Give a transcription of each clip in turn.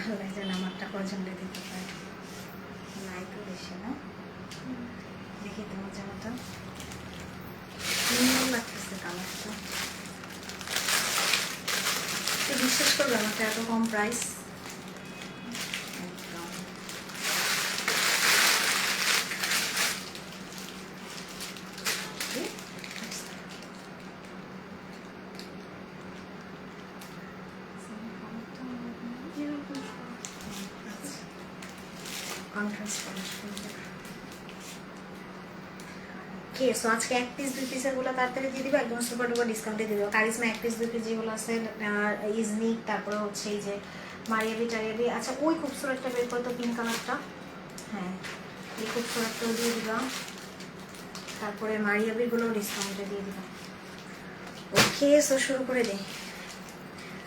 ভালো লাগে না আমারটা পছন্দ দিতে পারে নাই তো বেশি না দেখি তোমার জামাটা সুন্দর লাগতেছে কালারটা বিশ্বাস করবে আমাকে এত কম প্রাইস আজকে এক পিস দুই পিসের গুলো তাড়াতাড়ি দিয়ে দিবো একদম সুপার ডুপার ডিসকাউন্টে দিয়ে দেবো কারিজমা এক পিস দুই পিস যেগুলো আছে ইজনিক তারপরে হচ্ছে এই যে মারিয়াবি টারিয়াবি আচ্ছা ওই খুবসুরতটা বের করতো পিঙ্ক কালারটা হ্যাঁ এই খুবসুরতটাও দিয়ে দিবা তারপরে মারিয়াবির গুলো ডিসকাউন্টে দিয়ে দিবা ওকে সো শুরু করে দিই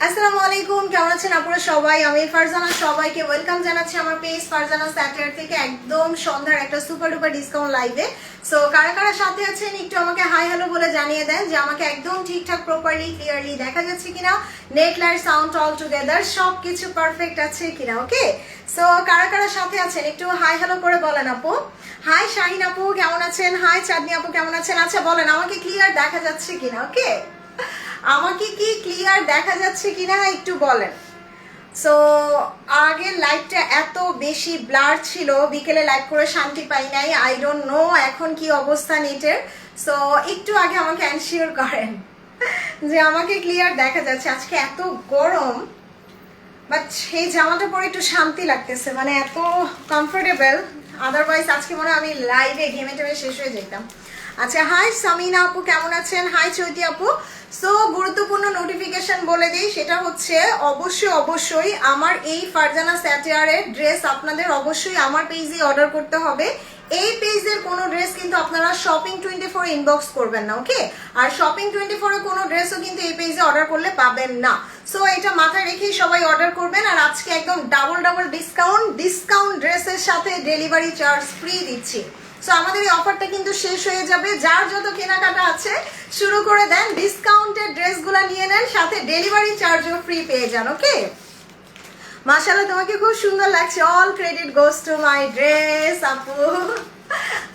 আসসালামু আলাইকুম কেমন আছেন আপনারা সবাই আমি ফারজানা সবাইকে ওয়েলকাম জানাচ্ছি আমার পেজ ফারজানা স্যাটার থেকে একদম সন্ধ্যার একটা সুপার ডুপার ডিসকাউন্ট লাইভে সো কারা কারা সাথে আছেন একটু আমাকে হাই হ্যালো বলে জানিয়ে দেন যে আমাকে একদম ঠিকঠাক প্রপারলি ক্লিয়ারলি দেখা যাচ্ছে কিনা net light sound all together সবকিছু পারফেক্ট আছে কিনা ওকে সো কারা কারা সাথে আছেন একটু হাই হ্যালো করে বলেন আপু হাই শাহিন আপু কেমন আছেন হাই চাঁদনি আপু কেমন আছেন আচ্ছা বলেন আমাকে ক্লিয়ার দেখা যাচ্ছে কিনা ওকে আমাকে কি ক্লিয়ার দেখা যাচ্ছে কিনা একটু বলেন সো আগের লাইভটা এত বেশি ব্লার ছিল বিকেলে লাইভ করে শান্তি পাই নাই আই ডোন্ট নো এখন কি অবস্থা নেটের সো একটু আগে আমাকে এনশিওর করেন যে আমাকে ক্লিয়ার দেখা যাচ্ছে আজকে এত গরম বাট সেই জামাটা পরে একটু শান্তি লাগতেছে মানে এত কমফোর্টেবল আদারওয়াইজ আজকে মনে হয় আমি লাইভে ঘেমে টেমে শেষ হয়ে যেতাম আচ্ছা হাই সামিনা আপু কেমন আছেন হাই চৈতি আপু সো গুরুত্বপূর্ণ নোটিফিকেশন বলে দিই সেটা হচ্ছে অবশ্যই আমার এই ফারজানা স্যাটিয়ারের ড্রেস আপনাদের অবশ্যই আমার পেজে অর্ডার করতে হবে এই পেজের কোনো ড্রেস কিন্তু আপনারা শপিং 24 ইনবক্স করবেন না ওকে আর শপিং 24 এর কোনো ড্রেসও কিন্তু এই পেজে অর্ডার করলে পাবেন না সো এটা মাথায় রেখেই সবাই অর্ডার করবেন আর আজকে একদম ডাবল ডিসকাউন্ট ড্রেসের সাথে ডেলিভারি চার্জ ফ্রি দিচ্ছি সো আমাদের এই অফারটা কিন্তু শেষ হয়ে যাবে যার যত কেনাকাটা আছে শুরু করে দেন ডিসকাউন্টেড ড্রেসগুলো নিয়ে নেন সাথে ডেলিভারি চার্জও ফ্রি পেয়ে যান ওকে মাশাআল্লাহ তোমাকে খুব সুন্দর লাগছে all credit goes to my dress আপু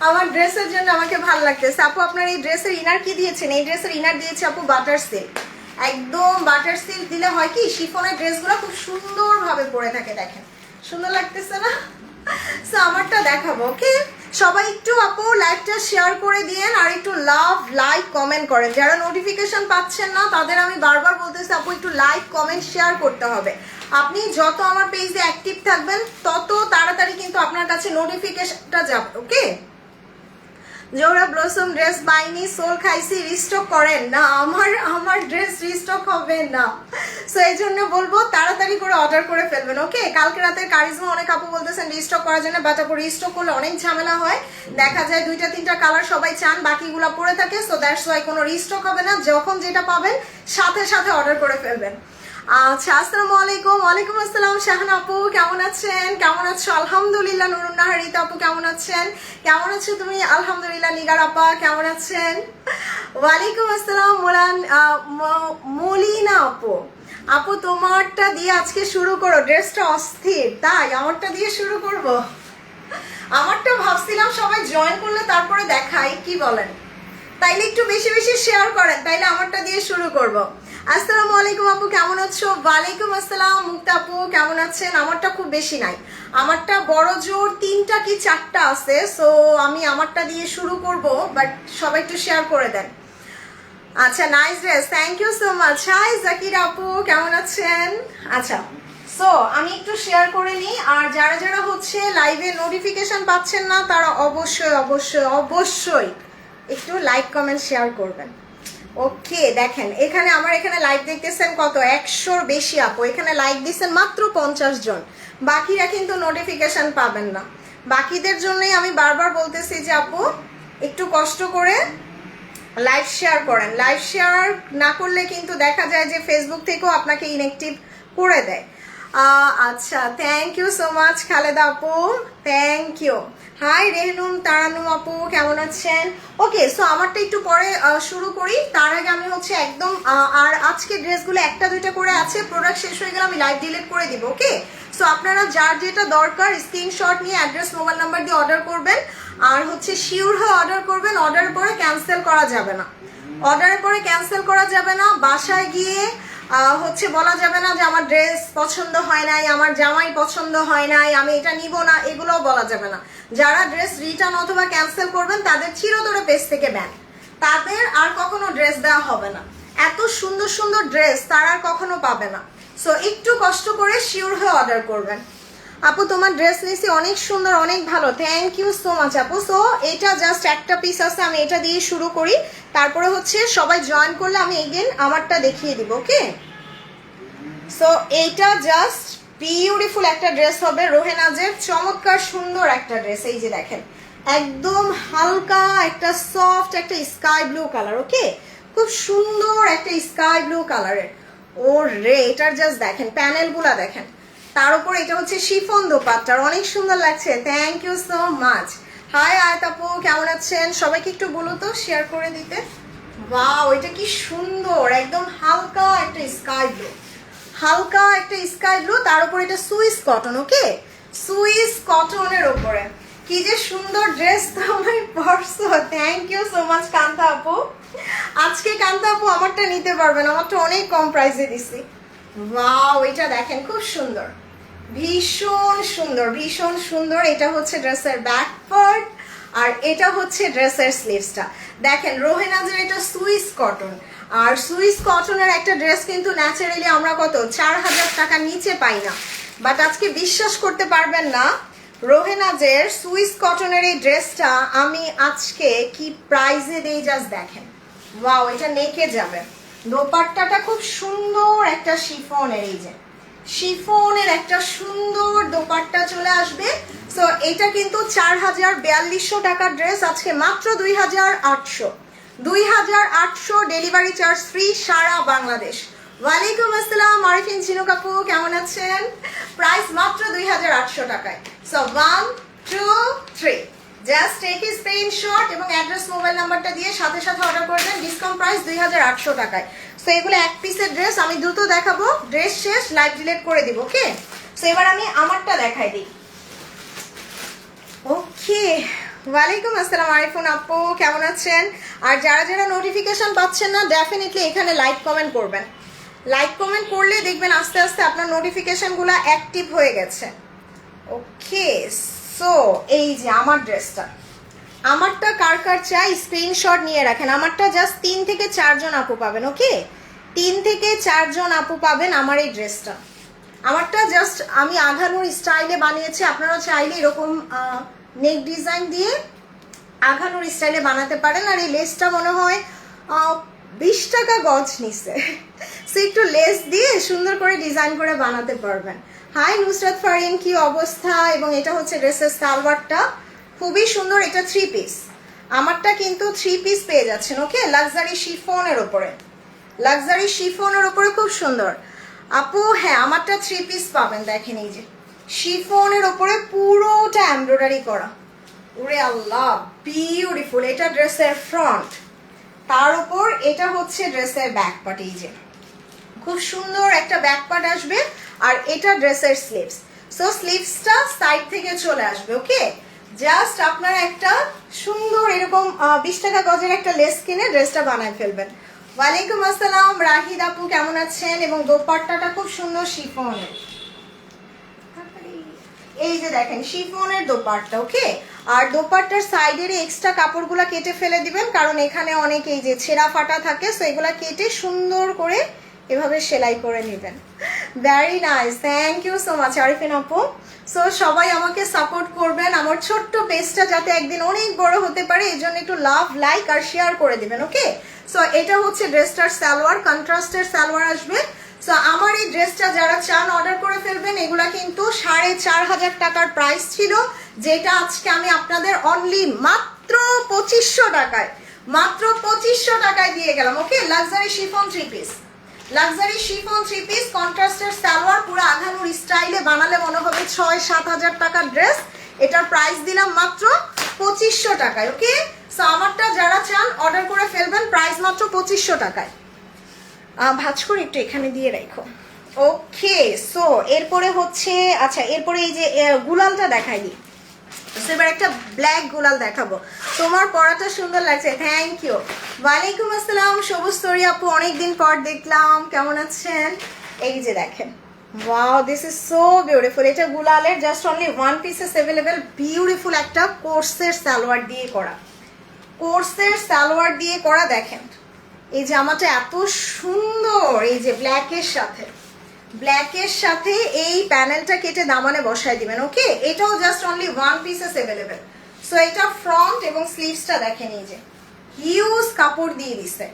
আমার ড্রেসের জন্য আমাকে ভালো লাগতেছে আপু আপনার এই ড্রেসের ইনার কি দিয়েছেন এই ড্রেসের ইনার দিয়েছে আপু বাটার সিল্ক একদম বাটার সিল্ক দিলে হয় কি শিফনের ড্রেসগুলো খুব সুন্দরভাবে পরে থাকে দেখেন সুন্দর লাগতেছে না সো আমারটা দেখাবো ওকে সবাই একটু আপু লাইভটা শেয়ার করে দিয়েন আর একটু লাভ লাইক কমেন্ট করেন যারা নোটিফিকেশন পাচ্ছেন না তাদের আমি বারবার বলতেছি আপু একটু লাইক কমেন্ট শেয়ার করতে হবে আপনি যত আমার পেজে অ্যাক্টিভ থাকবেন তত তাড়াতাড়ি কিন্তু আপনার কাছে নোটিফিকেশনটা যাবে ওকে জোরা ব্লসম ড্রেস পাইনি সোল খাইছি রিস্টক করেন না আমার ড্রেস রিস্টক হবে না সো এই জন্য বলবো তাড়াতাড়ি করে অর্ডার করে ফেলবেন ওকে কালকে রাতের কারিজমা অনেক আপু বলতেছেন রিস্টক করার জন্য বাট আপু রিস্টক করলে অনেক ঝামেলা হয় দেখা যায় দুইটা তিনটা কালার সবাই চান বাকিগুলো পরে থাকে সো দ্যাটস ওয়াই কোনো রিস্টক হবে না যখন যেটা পাবেন সাথে সাথে অর্ডার করে ফেলবেন আচ্ছা আসসালামু আলাইকুম ওয়ালাইকুম আসসালাম শাহানা আপু কেমন আছেন কেমন আছো আলহামদুলিল্লাহ নুরুন্নাহার রিতা আপু কেমন আছেন কেমন আছো তুমি আলহামদুলিল্লাহ নিগার আপা কেমন আছেন ওয়ালাইকুম আসসালাম মলিনা আপু আপু তোমারটা দিয়ে আজকে শুরু করো ড্রেসটা অস্থির তাই আমারটা দিয়ে শুরু করব আমারটা ভাবছিলাম সবাই জয়েন করলে তারপরে দেখাই কি বলেন তাইলে একটু বেশি বেশি শেয়ার করেন তাইলে আমারটা দিয়ে শুরু করব আসসালামু আলাইকুম আপু কেমন আছো ওয়ালাইকুম আসসালাম মুক্তা আপু কেমন আছেন আমারটা খুব বেশি নাই আমারটা বড় জোর 3টা কি 4টা আছে সো আমি আমারটা দিয়ে শুরু করব বাট সবাই একটু শেয়ার করে দেন আচ্ছা nice dress thank you so much hi Zakir আপু কেমন আছেন আচ্ছা সো আমি একটু শেয়ার করে নিই আর যারা যারা হচ্ছে লাইভে নোটিফিকেশন পাচ্ছেন না তারা অবশ্যই একটু লাইক কমেন্ট শেয়ার করবেন ওকে দেখেন এখানে আমার এখানে লাইক দেখতেছেন কত 100-র বেশি আপু এখানে লাইক দিচ্ছেন মাত্র 50 জন বাকিরা কিন্তু নোটিফিকেশন পাবেন না বাকিদের জন্যই আমি বারবার বলতেছি যে আপু একটু কষ্ট করে লাইভ শেয়ার করেন লাইভ শেয়ার না করলে কিন্তু দেখা যায় যে ফেসবুক থেকেও আপনাকে ইনঅ্যাক্টিভ করে দেয় আচ্ছা, thank you so much Khaleda আপু, thank you. Hi Rehnum Tarannum আপু, কেমন আছেন? ওকে, সো আমারটা একটু পরে শুরু করি। তার আগে আমি হচ্ছে একদম আর আজকে ড্রেসগুলো একটা দুইটা করে আছে, প্রোডাক্ট শেষ হয়ে গেলে আমি লাইভ ডিলিট করে দিব। ওকে, সো আপনারা যার যেটা দরকার স্ক্রিনশট নিয়ে অ্যাড্রেস মোবাইল নাম্বার দিয়ে অর্ডার করবেন। আর হচ্ছে শিওর হয়ে অর্ডার করবেন, অর্ডার পরে ক্যান্সেল করা যাবে না, অর্ডারের পরে ক্যান্সেল করা যাবে না। বাসায় গিয়ে হচ্ছে বলা যাবে না যে আমার ড্রেস পছন্দ হয় নাই, আমার জামাই পছন্দ হয় নাই, আমি এটা নিব না, এগুলোও বলা যাবে না। যারা ড্রেস রিটার্ন অথবা ক্যান্সেল করবেন তাদের চিরতরে পেজ থেকে ব্যান, তাদের আর কখনো ড্রেস দেওয়া হবে না। এত সুন্দর সুন্দর ড্রেস তারা আর কখনো পাবে না। সো একটু কষ্ট করে শিওর হয়ে অর্ডার করবেন। আপু তোমার ড্রেস নিয়েছি, অনেক সুন্দর, অনেক ভালো, থ্যাংক ইউ সো মাচ আপু। সো এটা জাস্ট একটা পিস আছে, আমি এটা দিয়ে শুরু করি, তারপরে হচ্ছে সবাই জয়েন করলে আমি এগেন আমারটা দেখিয়ে দিব। ওকে, সো এইটা জাস্ট বিউটিফুল একটা ড্রেস হবে, রোহেনাজের চমৎকার সুন্দর একটা ড্রেস। এই যে দেখেন, একদম হালকা একটা সফট একটা স্কাই ব্লু কালার। ওকে, খুব সুন্দর একটা স্কাই ব্লু কালারের। ও রে, এটার জাস্ট দেখেন প্যানেলগুলা দেখেন, তার উপর এটা হচ্ছে শিফন দোপাট্টার, অনেক সুন্দর লাগছে, thank you so much. Hi Ayat আপু, কেমন আছেন? সবাইকে একটু বলো তো শেয়ার করে দিতে। ওয়াও, এটা কি সুন্দর, একদম হালকা একটা স্কাই ব্লু, হালকা একটা স্কাই ব্লু, তার উপর এটা সুইস কটন। ওকে, সুইস কটনের উপরে কি যে সুন্দর ড্রেস তুমি পরছো, thank you so much Kanta আপু। আজকে কান্তা আপু আমারটা নিতে পারবেন, আমারটা অনেক কম প্রাইসে দিছি। ওয়াও, এটা দেখেন খুব সুন্দর, ভীষণ সুন্দর, ভীষণ সুন্দর। এটা হচ্ছে ড্রেসের ব্যাক পার্ট আর এটা হচ্ছে ড্রেসের স্লিভসটা। দেখেন রোহেনাজের এটা সুইস কটন, আর সুইস কটনের একটা ড্রেস কিন্তু ন্যাচারালি আমরা কত 4000 টাকার নিচে পাই না। বাট আজকে বিশ্বাস করতে পারবেন না, রোহেনাজের সুইস কটনের এই ড্রেসটা আমি আজকে কি প্রাইসে দেই জাস্ট দেখেন। ওয়াও, এটা নেকে যাবে। দোপাট্টাটা খুব সুন্দর একটা শিফনের, এই যে শিফনের একটা সুন্দর দোপাট্টা চলে আসবে। সো এটা কিন্তু 4042 টাকার ড্রেস, আজকে মাত্র 2800, 2800 ডেলিভারি চার্জ ফ্রি সারা বাংলাদেশ। ওয়ালাইকুম আসসালাম আরিফিন ঝিনুক আপু, কেমন আছেন? প্রাইস মাত্র 2800 টাকায়। So 1 2 3 just take a screenshot এবং অ্যাড্রেস মোবাইল নাম্বারটা দিয়ে সাথে সাথে অর্ডার করবেন, ডিসকাউন্ট প্রাইস 2800 টাকায়। সো এগুলো এক পিসের ড্রেস, আমি দ্রুত দেখাবো, ড্রেস শেষ লাইভ ডিলিট করে দিব। ওকে, সো এবার আমি আমারটা দেখাই দিই। ওকে, ওয়ালাইকুম আসসালাম আরিফুন আপু, কেমন আছেন? আর যারা যারা নোটিফিকেশন পাচ্ছেন না, ডেফিনেটলি এখানে লাইক কমেন্ট করবেন। লাইক কমেন্ট করলে দেখবেন আস্তে আস্তে আপনার নোটিফিকেশনগুলো অ্যাক্টিভ হয়ে গেছে। ওকে, সো এই যে আমার ড্রেসটা, আমারটা কার কার চাই স্ক্রিনশট নিয়ে রাখেন। আমারটা জাস্ট 3 থেকে 4 জন আপু পাবেন। ওকে, 3 থেকে 4 জন আপু পাবেন আমার এই ড্রেসটা। আমারটা জাস্ট আমি আঘানুর স্টাইলে বানিয়েছি, আপনারা চাইলে এরকম নেক ডিজাইন দিয়ে আঘানুর স্টাইলে বানাতে পারেন। আর এই লেসটা মনে হয় 20 টাকা গজ নিছে, সো একটু লেস দিয়ে সুন্দর করে ডিজাইন করে বানাতে পারবেন। হাই নুসরাত ফারিন, কি অবস্থা? এবং এটা হচ্ছে ড্রেসের সালোয়ারটা, খুবই সুন্দর, এটা 3 পিস। আমারটা কিন্তু 3 পিস পেয়ে যাচ্ছেন। ওকে, লাক্সারি শিফনের ওপরে, লাক্সারি শিফনের ওপরে খুব সুন্দর আপু। হ্যাঁ, আমারটা 3 পিস পাবেন। দেখেন এই যে শিফনের ওপরে পুরোটা এমব্রয়ডারি করা, ওরে আল্লাহ বিউটিফুল। এটা ড্রেসের ফ্রন্ট, তার উপর এটা হচ্ছে ড্রেসের ব্যাক পার্ট, এই যে খুব সুন্দর একটা ব্যাক পার্ট আসবে। আর এটা ড্রেসের স্লিভস, সো স্লিভসটা সাইড থেকে চলে আসবে। ওকে, জাস্ট আপনারা একটা সুন্দর এরকম 20 টাকা গজের একটা লেস কিনে ড্রেসটা বানায় ফেলবেন। ওয়ালাইকুম আসসালাম রাহিদ আপু, কেমন আছেন? এবং দোপাট্টাটা খুব সুন্দর শিফনের, এই যে দেখেন শিফনের দোপাট্টা। ওকে, আর দোপাট্টার সাইডের এক্সট্রা কাপড়গুলো কেটে ফেলে দিবেন, কারণ এখানে অনেক এই যে ছেঁড়া ফাটা থাকে, সো এগুলা কেটে সুন্দর করে এভাবে সেলাই করে নেবেন। Very nice, thank you so much Arifin আপু। সো সবাই আমাকে সাপোর্ট করবেন, আমার ছোট্ট পেজটা যাতে একদিন অনেক বড় হতে পারে, এই জন্য একটু লাভ, লাইক আর শেয়ার করে দিবেন। ওকে, সো এটা হচ্ছে ড্রেসটার সালোয়ার, কন্ট্রাস্টের সালোয়ার আসবে। সো আমার এই ড্রেসটা যারা চান অর্ডার করে ফেলবেন। এগুলা কিন্তু 4500 টাকার প্রাইস ছিল, যেটা আজকে আমি আপনাদের অনলি মাত্র 2500 টাকায়, মাত্র 2500 টাকায় দিয়ে গেলাম। Okay, luxury chiffon 3 piece, luxury chiffon 3 piece কন্ট্রাস্টের সালোয়ার, পুরো আঘানুর স্টাইলে বানালে মনে হবে 6-7 হাজার টাকার ড্রেস। এটার প্রাইস দিলাম মাত্র 2500 টাকায়। ওকে, সো আমারটা যারা চান অর্ডার করে ফেলবেন, প্রাইস মাত্র 2500 টাকায়। ভাঁজ করে একটু এখানে দিয়ে রাখো। ওকে, সো এরপরে হচ্ছে, আচ্ছা এরপরে এই যে গুলালটা দেখাই দিই। এবার একটা ব্ল্যাক গুলাল দেখাবো। তোমার পরাটা সুন্দর লাগছে, থ্যাংক ইউ। ওয়ালাইকুম আসসালাম সবুজ তরি আপু, অনেকদিন পর দেখলাম, কেমন আছেন? এই যে দেখেন, wow this is so beautiful. এটা গুলালের just only 1 pieces available. Beautiful একটা কোর্সের সালোয়ার দিয়ে করা, কোর্সের সালোয়ার দিয়ে করা। দেখেন এই জামাটা এত সুন্দর, এই যে ব্ল্যাকের সাথে, ব্ল্যাকের সাথে এই প্যানেলটা কেটে দামানে বসায় দিবেন। ওকে, এটাও just only 1 pieces available. So এটা ফ্রন্ট এবং স্লিভসটা দেখেন, এই যে হিউজ কাপড় দিয়ে দিছে,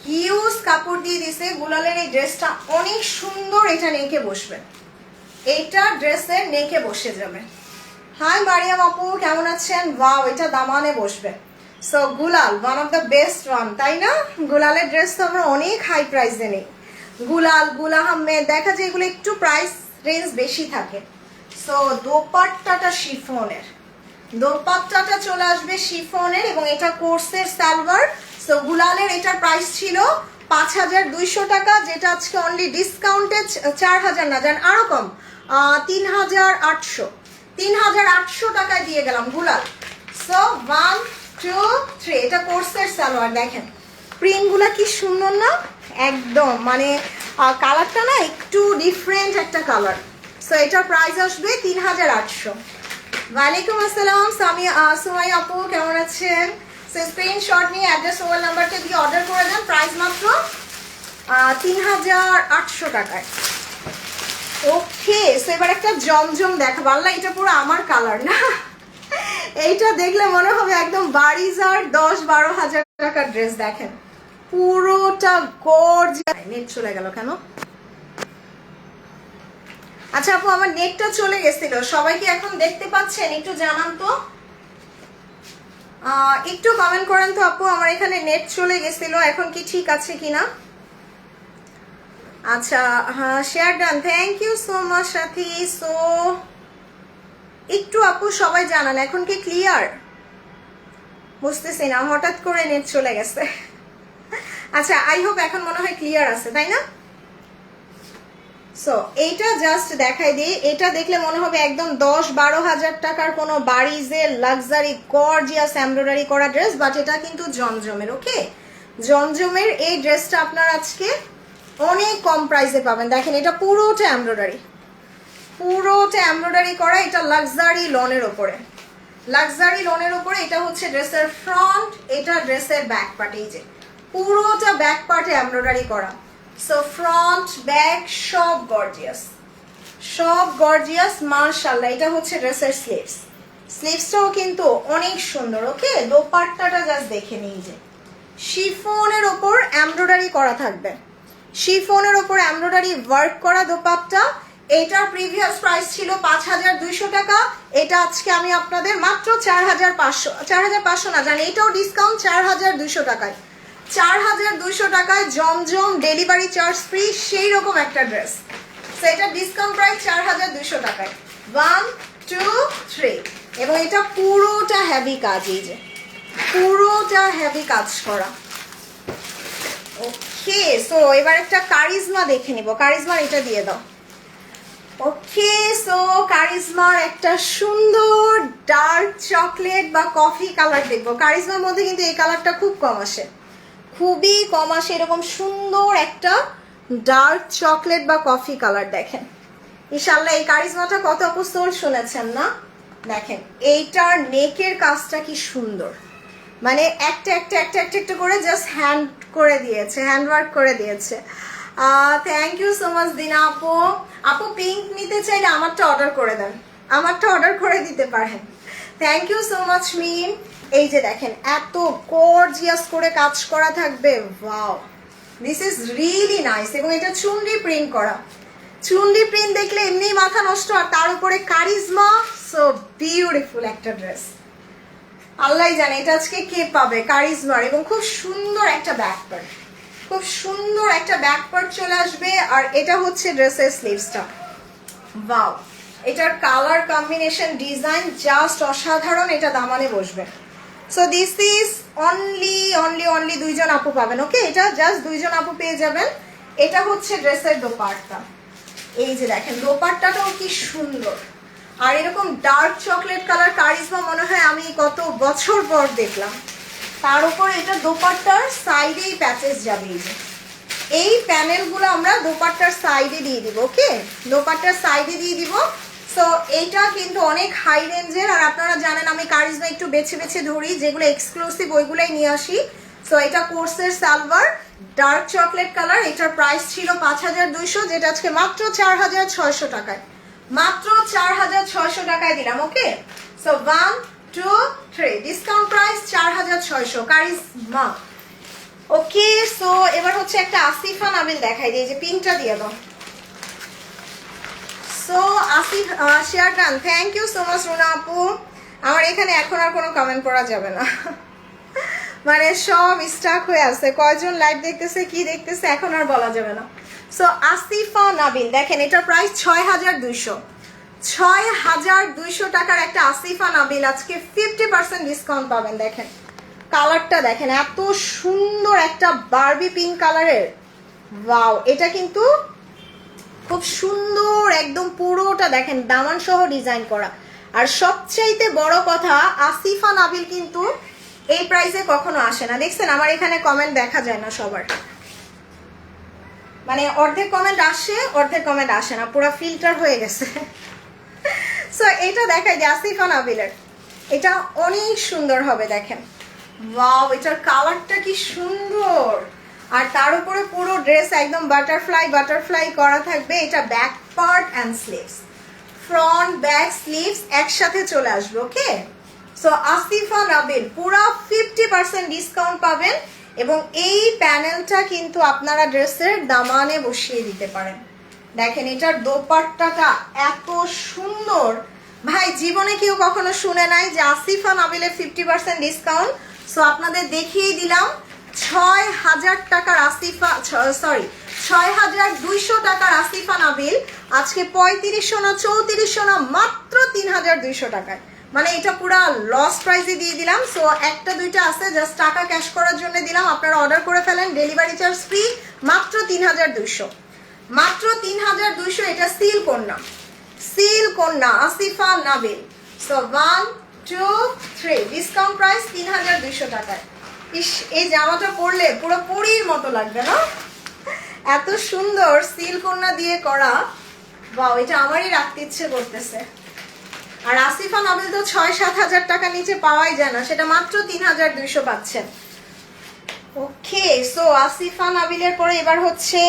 হিউজ কাপড় দিয়ে দিছে। গুলালের এই ড্রেসটা অনেক সুন্দর, এটা নেকে বসবে, এইটা ড্রেসের নেকে বসে যাবে। হাই মারিয়াম আপু, কেমন আছেন? ওয়াও, এটা দামানে বসবে। সো গুলাল one of the best one, তাই না? গুলালের ড্রেস তো আমরা অনেক হাই প্রাইসে নেই। গুলাল, গুল আহমেদ, দেখা যায় এগুলো একটু প্রাইস রেঞ্জ বেশি থাকে। সো দোপাট্টাটা শিফনের, দোপাট্টাটা চলে আসবে শিফনের, এবং এটা কোর্সের সালোয়ার। সো গুলালের এটার প্রাইস ছিল 5200 টাকা, যেটা আজকে অনলি ডিসকাউন্টে 4000 না, জান আরো কম, 3800, 3800 টাকায় দিয়ে গেলাম গুলাল। সো 1 2 3, এটা কোর্সের সালোয়ার। দেখেন প্রিন্টগুলো কি সুন্দর না, একদম মানে কালারটা না একটু ডিফারেন্ট একটা কালার। সো এটার প্রাইস আসবে 3800। ওয়ালাইকুম আসসালাম সুমাই আপু, কেমন আছেন? সো স্ক্রিনশট নিয়ে অ্যাড্রেস মোবাইল নাম্বারটা দিয়ে অর্ডার করে দেন, প্রাইস মাত্র 3800 টাকায়। ওকে, সো এবার একটা জমজম দেখাবো। আল্লাহ, এটা পুরো আমার কালার না, এইটা দেখলে মনে হবে একদম বাড়িজার 10-12 হাজার টাকার ড্রেস। দেখেন পুরোটা গর্জিয়াস। নেট চলে গেল কেন? আচ্ছা আপু, আমার নেটটা চলে গেছিল, সবাই কি এখন দেখতে পাচ্ছেন? একটু জানান তো, একটু কমেন্ট করেন তো আপু, আমার এখানে নেট চলে গেছিল, এখন কি ঠিক আছে কিনা? আচ্ছা, হ্যাঁ share done, thank you so much Sathi. So একটু আপু সবাই জানান এখন কি ক্লিয়ার? বুঝতেছি না, হঠাৎ করে নেট চলে গেছে। আচ্ছা, আই হোপ এখন মনে হয় ক্লিয়ার আছে, তাই না? সো এইটা জাস্ট দেখাই দিই, এটা দেখলে মনে হবে একদম 10-12 হাজার টাকার কোনো বাড়িজের লাক্সারি গর্জিয়াস এমব্রয়ডারি করা ড্রেস, বাট এটা কিন্তু জমজমের। ওকে, জমজমের এই ড্রেসটা আপনারা আজকে অনেক কম প্রাইসে পাবেন। দেখেন এটা পুরোটা এমব্রয়ডারি, পুরোটা এমব্রয়ডারি করা। এটা লাক্সারি লনের ওপরে, লাক্সারি লনের ওপরে। এটা হচ্ছে ড্রেসের ফ্রন্ট, এটা ড্রেসের ব্যাক পার্ট, এই যে পুরোটা ব্যাক পার্টে এমব্রয়ডারি করা। সো ফ্রন্ট ব্যাক সব গর্জিয়াস, সব গর্জিয়াস মাশাআল্লাহ। এটা হচ্ছে ড্রেসের স্লিভস, স্লিভসটাও কিন্তু অনেক সুন্দর। ওকে, দোপাট্টাটা জাস্ট দেখে নিই, যে শিফনের ওপর এমব্রয়ডারি করা থাকবে, শিফনের ওপর এমব্রয়ডারি ওয়ার্ক করা দোপাট্টা। এটার প্রিভিয়াস প্রাইস ছিল 5200 টাকা, এটা আজকে আমি আপনাদের মাত্র 4500, 4500 না জানি, এটাও ডিসকাউন্ট 4200 টাকায়, 4200 টাকায় জমজম, ডেলিভারি চার্জ ফ্রি, সেই রকম একটা ড্রেস। সো এটা ডিসকাউন্ট প্রাইস 4200 টাকায়। 1 2 3, এবং এটা পুরোটা হেভি কাজ, এই যে পুরোটা হেভি কাজ করা। ওকে, সো এবার একটা কারিজমা দেখে নিব। কারিজমার এটা দিয়ে দাও। ওকে, সো কারিজমার একটা সুন্দর ডার্ক চকলেট বা কফি কালার দেখবো। কারিজমার মধ্যে কিন্তু এই কালারটা খুব কম আসে, খুবই কম আসে। এরকম সুন্দর একটা ডার্ক চকলেট বা কফি কালার দেখেন। ইনশাআল্লাহ এই কারিজমাটা কত অপসোল শুনেছেন না? দেখেন এইটার নেকের কাজটা কি সুন্দর, মানে একটা একটা একটা একটা একটা করে জাস্ট হ্যান্ড করে দিয়েছে, হ্যান্ড ওয়ার্ক করে দিয়েছে। থ্যাংক ইউ সো মাচ দিনা আপু। আপু পিঙ্ক নিতে চাইলে আমারটা অর্ডার করে দেন, আমারটা অর্ডার করে দিতে পারেন। থ্যাংক ইউ সো মাচ মিম। এই যে দেখেন এত গর্জিয়াস করে কাজ করা থাকবে, wow this is really nice. এবং এটা চুনরি প্রিন্ট করা, চুনরি প্রিন্ট দেখলে এমনি মাথা নষ্ট, আর তার উপরে কারিজমা। সো বিউটিফুল একটা ড্রেস, আল্লাহ জানে এটা আজকে কে পাবে কারিজমার। এবং খুব সুন্দর একটা ব্যাক পার্ট, খুব সুন্দর একটা ব্যাক পার্ট চলে আসবে। আর এটা হচ্ছে ড্রেসের স্লিভসটা। ওয়াও, এটার কালার কম্বিনেশন ডিজাইন জাস্ট অসাধারণ, এটা দামানে বসবে। সো দিস ইজ অনলি দুইজন আপু পাবেন, ওকে? এটা জাস্ট দুইজন আপু পেয়ে যাবেন। এটা হচ্ছে ড্রেসের দোপাট্টা। এই যে দেখেন দোপাট্টাটাও কি সুন্দর, আর এরকম ডার্ক চকলেট কালার কারিজমা মনে হয় আমি কত বছর পর দেখলাম। তার উপর এটা দোপাট্টার সাইডেই প্যাচেস যাবে, এই প্যানেলগুলো আমরা দোপাট্টার সাইডে দিয়ে দিব, ওকে? দোপাট্টার সাইডে দিয়ে দিব। সো এইটা কিন্তু অনেক হাই রেঞ্জের, আর আপনারা জানেন আমি কারিজমা একটু বেছে বেছে ধরি, যেগুলো এক্সক্লুসিভ ওইগুলোই নিয়ে আসি। সো এটা কোর্সের সালোয়ার, ডার্ক চকলেট কালার। এটার প্রাইস ছিল 5200, যেটা আজকে মাত্র 4600 টাকায়, মাত্র 4600 টাকায় দিলাম, ওকে? সো 1 2 3 ডিসকাউন্ট প্রাইস 4600 কারিজমা, ওকে? সো এবার হচ্ছে একটা আসিফা নাবিল দেখাই দিই, যে পিঙ্কটা দিয়ে দাও। So Asif share done, thank you so much Runa আপু। আমার এখানে এখন আর কোনো কমেন্ট করা যাবে না, মানে সব স্টাক হয়ে আছে, কয়জন লাইভ দেখতেছে কি দেখতেছে এখন আর বলা যাবে না। সো আসিফা নাবিল দেখেন, এটার প্রাইস 6200, 6200 টাকার একটা আসিফা নাবিল আজকে 50% ডিসকাউন্ট পাবেন। দেখেন কালারটা দেখেন, এত সুন্দর একটা বারবি পিঙ্ক কালারের। ওয়াও, এটা কিন্তু খুব সুন্দর, একদম পুরোটা দেখেন দামান সহ ডিজাইন করা। আর সবচাইতে বড় কথা, আসিফা নাবিল কিন্তু এই প্রাইসে কখনো আসে না। দেখছেন আমার এখানে কমেন্ট দেখা যায় না সবার, মানে অর্ধেক কমেন্ট আসে অর্ধেক কমেন্ট আসে না, পুরো ফিল্টার হয়ে গেছে। সো এটা দেখাই যে আসিফা নাবিলের, এটা অনেক সুন্দর হবে। দেখেন ওয়াও, এটার কালারটা কি সুন্দর, আর তার উপরে পুরো ড্রেস একদম বাটারফ্লাই করা থাকবে। এটা back part and sleeves, front back sleeves একসাথে চলে আসবে, ওকে? সো আসিফা নাবিল পুরো 50% ডিসকাউন্ট পাবেন, এবং এই প্যানেলটা কিন্তু আপনারা ড্রেসের দামানে বসিয়ে দিতে পারেন। দেখেন এটার দোপাট্টাটা এত সুন্দর, ভাই জীবনে কেউ কখনো শুনে নাই যে আসিফা নাবিলে 50% ডিসকাউন্ট। সো আপনাদের দেখিয়ে দিলাম 6000 টাকার আসিফা, সরি 6200 টাকার আসিফা নাবিল আজকে 3500 না 3400 না মাত্র 3200 টাকায়, মানে এটা পুরো লস প্রাইসে দিয়ে দিলাম। সো একটা দুইটা আছে, জাস্ট টাকা ক্যাশ করার জন্য দিলাম, আপনারা অর্ডার করে ফেলেন, ডেলিভারি চার্জ ফ্রি, মাত্র 3200, মাত্র 3200। এটা সিল কন্যা Asifa Nabil. So 1 2 3 discount price 3200 টাকায়। ইস, এই জামাটা পরলে পুরো পরীর মতো লাগবে না? এত সুন্দর সিল কন্যা দিয়ে করা, বাহ, এটা আমারই রাখতে ইচ্ছে করতেছে। আর আসিফা নাবিল তো 6-7 হাজার টাকা নিচে পাওয়াই যায় না, সেটা মাত্র 3200 পাচ্ছেন, ওকে? সো আসিফা নাবিলের পরে এবার হচ্ছে,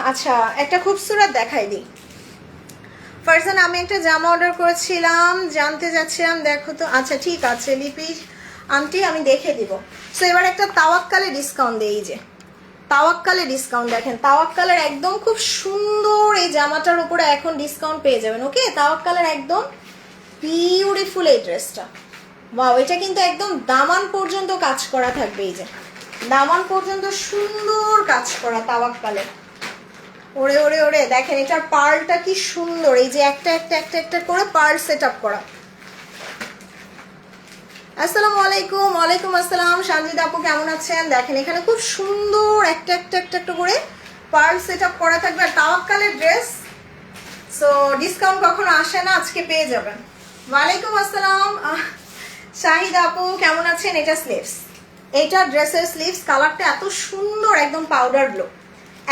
আচ্ছা একটা খুবসুরত দেখাই দিই। ফারজান, আমি একটা জামা অর্ডার করেছিলাম, জানতে যাচ্ছিলাম, দেখো তো। আচ্ছা ঠিক আছে লিপি আন্টি, আমি দেখে দিব। সো এবার একটা তাওয়াক্কালে ডিসকাউন্ট দেই, যে তাওয়াক্কালে ডিসকাউন্ট দেখেন, তাওয়াক্কালের একদম খুব সুন্দর এই জামাটার উপরে এখন ডিসকাউন্ট পেয়ে যাবেন, ওকে? তাওয়াক্কালের একদম বিউটিফুল এই ড্রেসটা। ওয়াও, এটা কিন্তু একদম দামান পর্যন্ত কাজ করা থাকবে, এই যে দামান পর্যন্ত সুন্দর কাজ করা তাওয়াক্কালে। ওরে ওরে ওরে দেখেন এটার পার্লটা কি সুন্দর, এই যে একটা একটা একটা একটা করে পার্ল সেট আপ করা। আসসালামু আলাইকুম। ওয়ালাইকুম আসসালাম সানজিদা আপু, কেমন আছেন? দেখেন এখানে খুব সুন্দর একটা একটা একটা একটা করে পার্ল সেট আপ করা থাকবে, আর তাওয়াক্কালের ড্রেস। সো ডিসকাউন্ট কখনো আসে না, আজকে পেয়ে যাবেন। ওয়ালাইকুম আসসালাম শাহিদা আপু, কেমন আছেন? এটা স্লিভস, এটা ড্রেসের স্লিভস, কালারটা এত সুন্দর, একদম পাউডার ব্লু,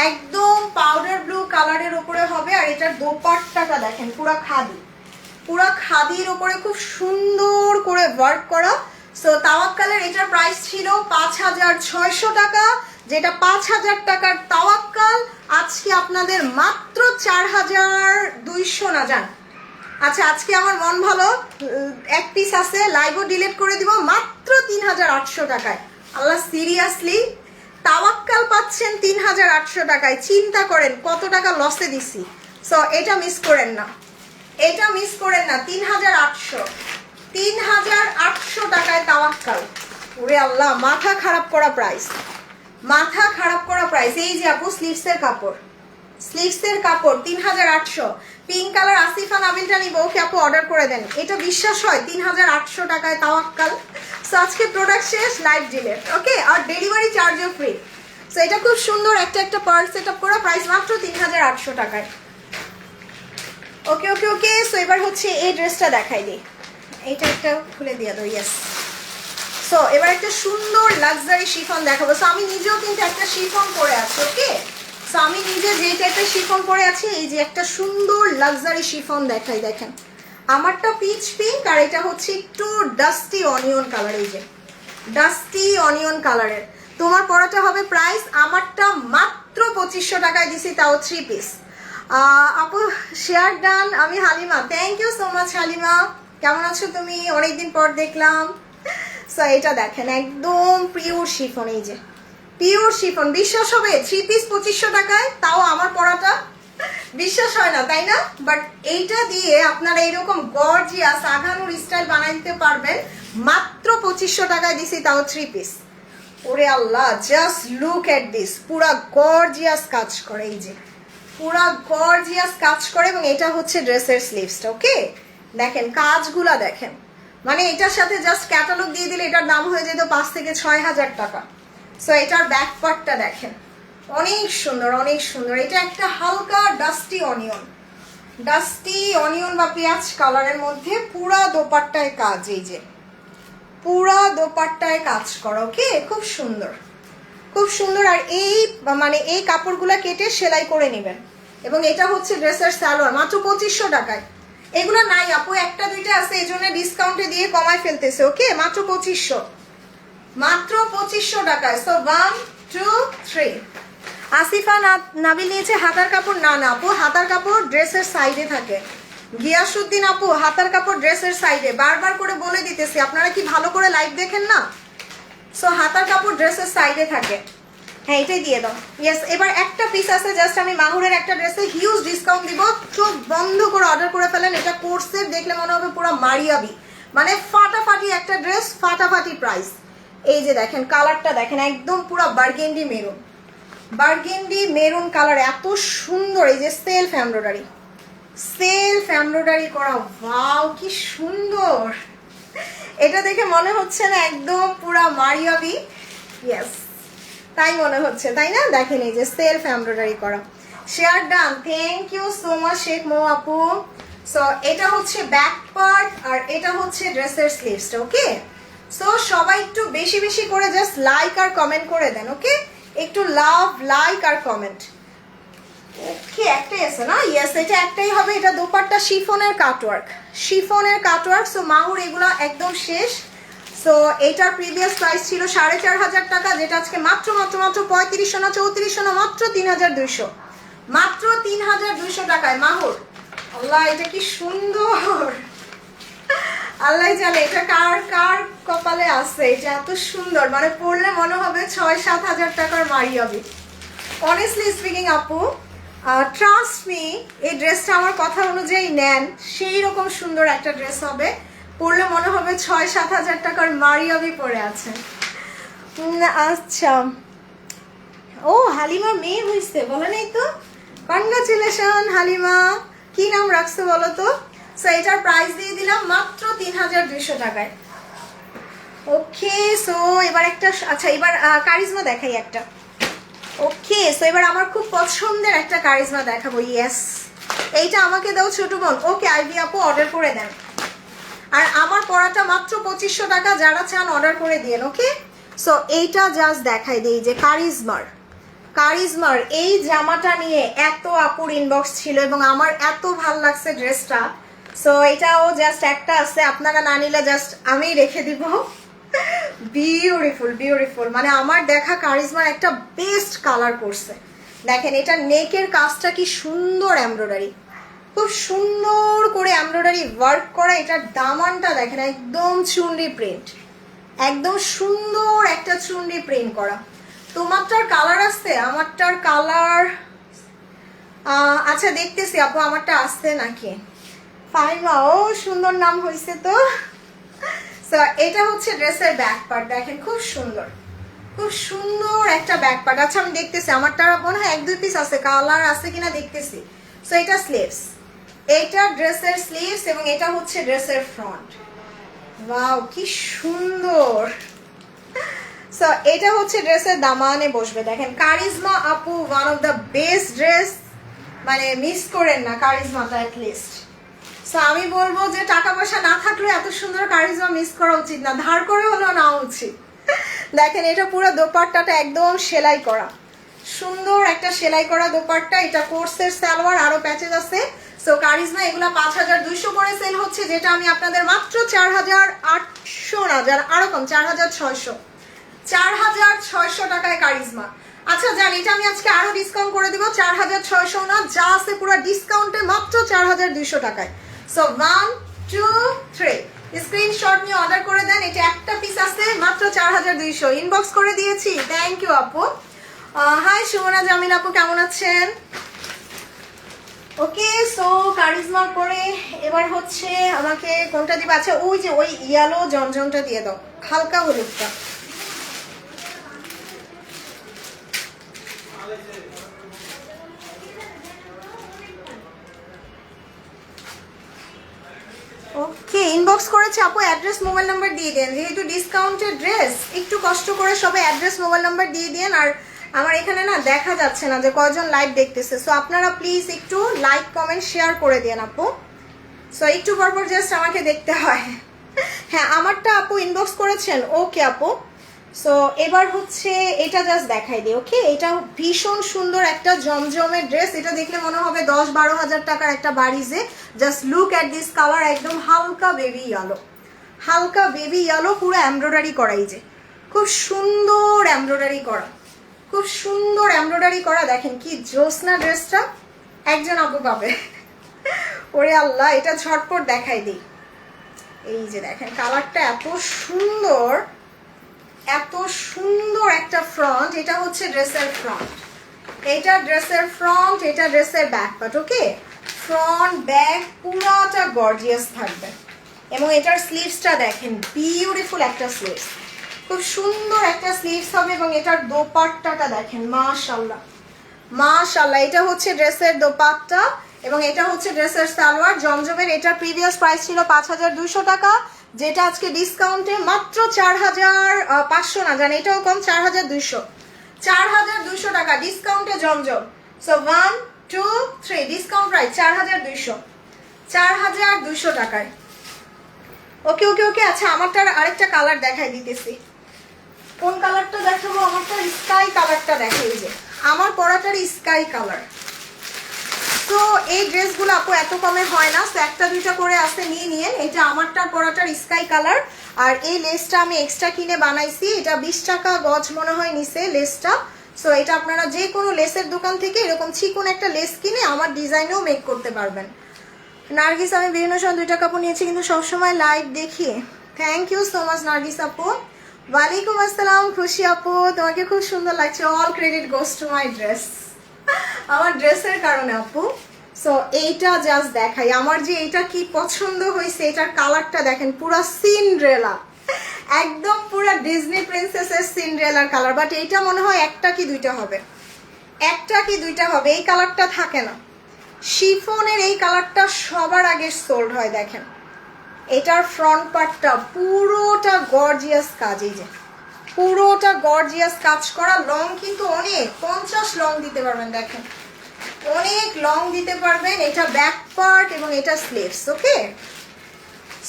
একদম পাউডার ব্লু কালারের উপরে হবে। আর এটার দোপাট্টাটা দেখেন পুরা খাদি, পুরা খাদির উপরে খুব সুন্দর করে ওয়ার্ক করা। সো তাওয়াক্কালের এটার প্রাইস ছিল 5600 টাকা, যেটা 5000 টাকার তাওয়াক্কাল আজকে আপনাদের মাত্র 4200 না যান। আচ্ছা আজকে আমার মন ভালো, এক পিস আছে, লাইভও ডিলিট করে দিব, মাত্র 3800 টাকায়। আল্লাহ সিরিয়াসলি, তাওয়াক্কাল পাচ্ছেন 3800 টাকায়, চিন্তা করেন কত টাকা লসে দিছি। সো এটা মিস করেন না, এটা মিস করেন না। 3800 টাকায় তাওয়াক্কাল, ওরে আল্লাহ, মাথা খারাপ করা প্রাইস, মাথা খারাপ করা প্রাইস। এই যে আপু স্লিভসের কাপড়, স্লিভসের কাপড় 3800। পিঙ্ক কালার আসিফা নাবিলটা নিব, ওকে আপু অর্ডার করে দেন। এটা বিশ্বাস হয় 3800 টাকায় তাওয়াক্কাল। সো আজকে প্রোডাক্ট শেষ, লাইভ ডিলেট, ওকে, আর ডেলিভারি চার্জও ফ্রি। সো এটা খুব সুন্দর একটা একটা পার্ল সেট আপ করা, প্রাইস মাত্র 3800 টাকায়। ওকে ওকে ওকে। সো এবার হচ্ছে এই ড্রেসটা দেখাই দিই, এইটা একটা খুলে দিয়ে দাও। ইয়েস। সো এবার একটা সুন্দর লাক্সারি শিফন দেখাবো। সো আমি নিজেও কিন্তু একটা শিফন পরে আছি, ওকে। সো আমি নিজে যে টাইপের শিফন পরে আছি, এই যে একটা সুন্দর লাক্সারি শিফন দেখাই, দেখেন আমারটা পিচ পিঙ্ক আর এটা হচ্ছে একটু ডাস্টি অনিয়ন কালার। এই যে ডাস্টি অনিয়ন কালারের তোমার পরাটা হবে প্রাইস আমারটা মাত্র 2500 টাকায় দিছি, তাও 3 পিস। আপু শেয়ার ডান। আমি Halima, thank you so much Halima, কেমন আছো তুমি? অনেকদিন পর দেখলাম। সো এটা দেখেন একদম পিওর শিফন, এই যে পিওর শিফন, বিশ্বাস হবে 3 পিস 2500 টাকায়, তাও আমার পরাটা বিশ্বাস হয় না, তাই না? বাট এইটা দিয়ে আপনারা এইরকম গর্জিয়াস আঘানুর স্টাইল বানাইতে পারবেন মাত্র 2500 টাকায় দিছি, তাও 3 পিস। ওরে আল্লাহ, জাস্ট লুক এট দিস, পুরা গর্জিয়াস কাজ করে, এই যে পুরা গর্জিয়াস কাজ করে। এবং এটা হচ্ছে ড্রেসের স্লিভসটা, ওকে। দেখেন কাজগুলা দেখেন, মানে এটার সাথে জাস্ট ক্যাটালগ দিয়ে দিলে এটার দাম হয়ে যেত 5 থেকে 6000 টাকা। সো এটার ব্যাক পার্টটা দেখেন, অনেক সুন্দর অনেক সুন্দর। এটা একটা হালকা ডাস্টি অনিয়ন, ডাস্টি অনিয়ন বা পেঁয়াজ কালারের মধ্যে পুরা দোপাট্টায় কাজ, এই যে পুরা দোপাট্টায় কাজ করা, ওকে, খুব সুন্দর খুব সুন্দর। আর এই মানে এই কাপড়গুলা কেটে সেলাই করে নেবেন। এবং এটা হচ্ছে ড্রেসের সালোয়ার, মাত্র 2500 টাকায়। এগুলো নাই আপু, একটা দুইটা আছে, এই জন্য ডিসকাউন্টে দিয়ে কমায় ফেলতেছে, ওকে, মাত্র 2500, মাত্র 2500 টাকায়। সো 1 2 3। আসিফা নাবিল নিয়েছে হাতার কাপড়। না না আপু, হাতার কাপড় ড্রেসের সাইডে থাকে। গিয়াসুদ্দিন আপু, হাতার কাপড় ড্রেসের সাইডে, বারবার করে বলে দিতেছি, আপনারা কি ভালো করে লাইভ দেখেন না? সো হাতার কাপড় ড্রেসের সাইডে থাকে। হ্যাঁ এটাই দিয়ে দাও। ইয়েস, এবার একটা পিস আছে, জাস্ট আমি মাহুরের একটা ড্রেসে হিউজ ডিসকাউন্ট দিব, চোখ বন্ধ করে অর্ডার করে ফেলেন। এটা কোর্সের, দেখলে মনে হবে পুরো মারিয়াবি, মানে ফাটাফাটি একটা ড্রেস, ফাটাফাটি প্রাইস। এই যে দেখেন কালারটা দেখেন, একদম পুরো burgundy maroon, burgundy maroon colour, এত সুন্দর। এই যে সেলফ এমব্রয়ডারি, সেলফ এমব্রয়ডারি করা, ওয়াও কি সুন্দর। এটা দেখে মনে হচ্ছে না একদম পুরা মারিয়াবি? ইয়েস, তাই মনে হচ্ছে, তাই না? দেখেন এই যে সেলফ এমব্রয়ডারি করা। Share done, thank you so much Sheikh Mo আপু। সো এটা হচ্ছে ব্যাক পার্ট আর এটা হচ্ছে ড্রেসের স্লিভসটা, ওকে। সো সবাই একটু বেশি বেশি করে জাস্ট লাইক আর কমেন্ট করে দেন, ওকে, একটু লাভ, লাইক আর কমেন্ট। ওকে, একটাই আছে না? ইয়েস, এটা একটাই হবে। এটা দোপাট্টা শিফনের কাটওয়ার্ক, শিফনের কাটওয়ার্ক। সো মাহুর এগুলো একদম শেষ। সো এটার প্রিভিয়াস প্রাইস ছিল 4500 টাকা, যেটা আজকে মাত্র মাত্র মাত্র 3500 না 3400 না, মাত্র 3200, মাত্র 3200 টাকায় মাহুর। আল্লাহ এটা কি সুন্দর, আল্লাহ জানে এটা কার কার কপালে আছে, এটা এত সুন্দর, মানে পরলে মনে হবে 6-7 হাজার টাকার মারিয়াবি। অনেস্টলি স্পিকিং আপু, ট্রাস্ট মি, এই ড্রেসটা আমার কথা অনুযায়ী নেন, সেই রকম সুন্দর একটা ড্রেস হবে, পরলে মনে হবে 6-7 হাজার টাকার মারিয়াবি পরে আছে। আচ্ছা, ও হালিমা মেয়ে হয়েছে বলে নেই তো, কনগ্রাচুলেশন হালিমা। কি নাম রাখছো বলো তো? সো এটার প্রাইস দিয়ে দিলাম মাত্র 3200 টাকায়, ওকে। সো এবার একটা, আচ্ছা এবার কারিজমা দেখাই একটা, ওকে। সো এবার আমার খুব পছন্দের একটা কারিজমা দেখাবো। ইয়েস, এইটা আমাকে দাও ছোট বোন, ওকে। আইবি আপু অর্ডার করে দেন, আর আমার পরাটা মাত্র 2500 টাকা, যারা চান অর্ডার করে দিন, ওকে। সো এইটা জাস্ট দেখাই দিই, যে কারিজমার, কারিজমার এই জামাটা নিয়ে এত আপুর ইনবক্স ছিল এবং আমার এত ভাল লাগছে ড্রেসটা। সো এটাও জাস্ট একটা আছে, আপনারা না নিলে জাস্ট আমি রেখে দিব। বিউটিফুল বিউটিফুল, মানে আমার দেখা কারিজমার একটা বেস্ট কালার করছে। দেখেন এটা নেকের কাজটা কি সুন্দর, এমব্রয়ডারি, খুব সুন্দর করে এমব্রয়ডারি ওয়ার্ক করা। এটার দামানটা দেখেন একদম চুনরি প্রিন্ট, একদম সুন্দর একটা চুনরি প্রিন্ট করা। তোমারটার কালার আসছে, আমারটার কালার আচ্ছা দেখতেছি আপু আমারটা আসছে নাকি। ফাইমা, ও সুন্দর নাম হয়েছে তো। সো এটা হচ্ছে ড্রেসের ব্যাক পার্ট, দেখেন খুব সুন্দর, খুব সুন্দর একটা ব্যাক পার্ট। আচ্ছা আমি দেখতেছি, আমারটা মনে হয় 1-2 পিস আছে, কালার আছে কিনা দেখতেছি। সো এটা স্লিভস, এটা ড্রেসের স্লিভস এবং এটা হচ্ছে ড্রেসের ফ্রন্ট। ওয়াও কি সুন্দর। সো এটা হচ্ছে ড্রেসের দামানে বসবে। দেখেন কারিজমা আপু one of the best dress, মানে মিস করেন না কারিজমাটা অ্যাটলিস্ট। সো আমি বলবো যে টাকা পয়সা না থাকলেও এত সুন্দর কারিজমা মিস করা উচিত না, ধার করে হলেও নেওয়া উচিত। দেখেন এটা পুরো দোপাট্টাটা একদম সেলাই করা, সুন্দর একটা সেলাই করা দোপাট্টা। এটা কোর্সের সালোয়ার, আরো প্যাচেস আছে। সো কারিজমা এগুলা 5200 করে সেল হচ্ছে, যেটা আমি আপনাদের মাত্র 4800 না, যার আরো কম 4600 টাকায় কারিজমা। আচ্ছা জানি এটা আমি আজকে আরো ডিসকাউন্ট করে দিব, 4600 না, যা আছে পুরো ডিসকাউন্টে মাত্র 4200 টাকায়। সো 1 2 3 স্ক্রিনশট নিয়ে অর্ডার করে দেন। এটা একটা পিস আছে মাত্র 4200, ইনবক্স করে দিয়েছি। থ্যাংক ইউ আপু। হাই সুমনা জামিল আপু, কেমন আছেন? ওকে, সো কারিজমার পরে এবার হচ্ছে আমাকে কোনটা দিবা? আচ্ছা ওই যে ওই ইয়েলো জমজমটা দিয়ে দাও, হালকা হলুদটা। ওকে, ইনবক্স করেছে আপু, অ্যাড্রেস মোবাইল নাম্বার দিয়ে দেন, যেহেতু ডিসকাউন্টেড ড্রেস একটু কষ্ট করে সবাই অ্যাড্রেস মোবাইল নাম্বার দিয়ে দেন। আর আমার এখানে না দেখা যাচ্ছে না যে কয়জন লাইভ দেখতেছে, সো আপনারা প্লিজ একটু লাইক কমেন্ট শেয়ার করে দেন আপু। সো একটু পরপর জাস্ট আমাকে দেখতে হয়। হ্যাঁ আমারটা আপু ইনবক্স করেছেন। ওকে আপু, সো এবার হচ্ছে এটা জাস্ট দেখাই দিই। ওকে, এটা ভীষণ সুন্দর একটা জমজমের ড্রেস, এটা দেখলে মনে হবে 10-12 হাজার টাকার একটা বাড়িজে। Just look at this colour, একদম হালকা বেবি ইয়েলো, হালকা বেবি ইয়েলো, পুরো এমব্রয়ডারি করাই, যে খুব সুন্দর এমব্রয়ডারি করা, খুব সুন্দর এমব্রয়ডারি করা। দেখেন কি জোসনা ড্রেসটা, একজন আপু পাবে। ওরে আল্লাহ, এটা ঝটপট দেখাই দিই। এই যে দেখেন কালারটা এত সুন্দর, এত সুন্দর একটা ফ্রন্ট। এটা হচ্ছে ড্রেসের ফ্রন্ট, এটা ড্রেসের ফ্রন্ট, এটা ড্রেসের ব্যাক পার্ট। ওকে, ফ্রন্ট ব্যাক পুরাটা গর্জিয়াস থাকবে। এবং এটার স্লিভসটা দেখেন, বিউটিফুল একটা স্লিভস, খুব সুন্দর একটা স্লিভস হবে। এবং এটার দোপাট্টাটা দেখেন, মাশাআল্লাহ মাশাআল্লাহ। এটা হচ্ছে ড্রেসের দোপাট্টা এবং এটা হচ্ছে ড্রেসের সালোয়ার জমজমের। এটার প্রিভিয়াস প্রাইস ছিল 5200 টাকা, যেটা আজকে ডিসকাউন্টে মাত্র 4500 না, জান এটাও কম, 4200 টাকা ডিসকাউন্টে জমজম। সো 1 2 3 ডিসকাউন্ট প্রাইস 4200 টাকায়। ওকে ওকে ওকে, আচ্ছা আমারটার আরেকটা কালার দেখাই দিতেছি। কোন কালারটা দেখাবো? আমারটা স্কাই কালারটা দেখাই, যে আমার পরাটার স্কাই কালার। তো এই ড্রেসগুলো আপু এত কমে হয় না, তো একটা দুইটা করে আসতে নিয়ে নিয়ে। এটা আমারটার পরাটার স্কাই কালার, আর এই লেসটা আমি এক্সট্রা কিনে বানাইছি, এটা 20 টাকা গজ মনে হয় নিছে লেসটা। সো এটা আপনারা যে কোনো লেসের দোকান থেকে এরকম চিকন একটা লেস কিনে আমার ডিজাইনেও মেক করতে পারবেন। নার্গিস, আমি বিভিন্ন সময় 2 টাকা আপু নিয়েছি কিন্তু সবসময় লাইভ দেখি। Thank you so much Nargis আপু। ওয়ালাইকুম আসসালাম খুশি আপু, তোমাকে খুব সুন্দর লাগছে। All credit goes to my dress, আমার ড্রেসের কারণে আপু। সো এইটা জাস্ট দেখাই, আমার যে এটা কি পছন্দ হয়েছে, এটার কালারটা দেখেন, পুরা সিন্ড্রেলা, একদম পুরা ডিজনি প্রিন্সেসের সিন্ড্রেলার কালার। বাট এইটা মনে হয় একটা কি দুইটা হবে, একটা কি দুইটা হবে, এই কালারটা থাকে না। শিফনের এই কালারটা সবার আগে সোল্ড হয়। দেখেন এটার ফ্রন্ট পার্টটা পুরোটা গর্জিয়াস কাজ, এই যে পুরোটা গর্জিয়াস কাজ করা। লং কিন্তু অনেক, 50 লং দিতে পারবেন, দেখেন অনেক লং দিতে পারবেন। এটা ব্যাক পার্ট এবং এটা স্লিভস। ওকে,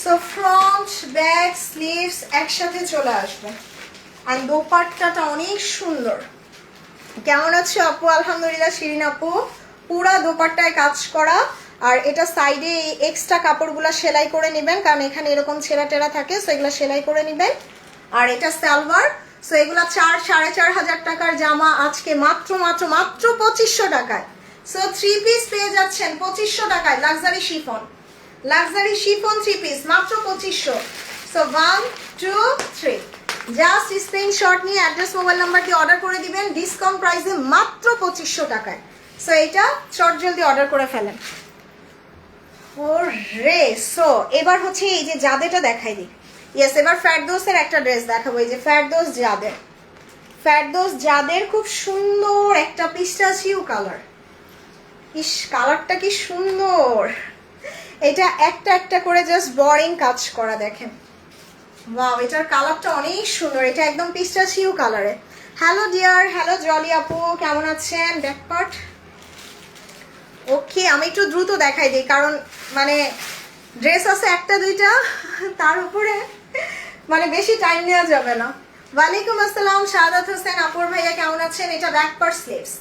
সো ফ্রন্ট ব্যাক স্লিভস একসাথে চলে আসবে। আর দোপাট্টাটা অনেক সুন্দর। কেমন আছো আপু? আলহামদুলিল্লাহ শিরিন আপু। পুরা দোপাট্টায় কাজ করা, আর এটা সাইডে এই এক্সট্রা কাপড়গুলো সেলাই করে নেবেন, কারণ এখানে এরকম ছেঁড়া টেরা থাকে, সো এগুলো সেলাই করে নেবেন। আর এটা সালোয়ার। সো এগুলা 4-4500 টাকার জামা আজকে মাত্র মাত্র মাত্র 2500 টাকায়। সো 3 পিস পেয়ে যাচ্ছেন 2500 টাকায়। Luxury chiffon, luxury chiffon 3 piece মাত্র 2500। সো 1 2 3 জাস্ট স্ক্রিনশট নিয়ে অ্যাড্রেস মোবাইল নাম্বার দিয়ে অর্ডার করে দিবেন ডিসকাউন্ট প্রাইসে মাত্র 2500 টাকায়। সো এটা চট জলদি অর্ডার করে ফেলেন। ওরে, সো এবার হচ্ছে এই যে জাদেটা দেখাই দিই। ইয়েস, এবার ফেরদৌসের একটা ড্রেস দেখাবো। এই যে ফেরদৌস জাদে, ফেরদৌস যাদের খুব সুন্দর একটা পিস্তাচিও কালার, ইস কালারটা কি সুন্দর, এটা একটা একটা করে জাস্ট বোরিং কাজ করা দেখেন, ওয়াও এটার কালারটা অনেক সুন্দর, এটা একদম পিস্তাচিও কালারে। হ্যালো ডিয়ার, হ্যালো জলি আপু, কেমন আছেন? ব্যাক পার্ট ওকে, আমি একটু দ্রুত দেখাই দিই কারণ মানে ড্রেস আছে একটা দুইটা, তার উপরে মানে বেশি টাইম নেওয়া যাবে না। ওয়ালাইকুম আসসালাম শাহাদাত হোসেন, আপুর ভাইয়া কেমন আছেন? এটা back part sleeves,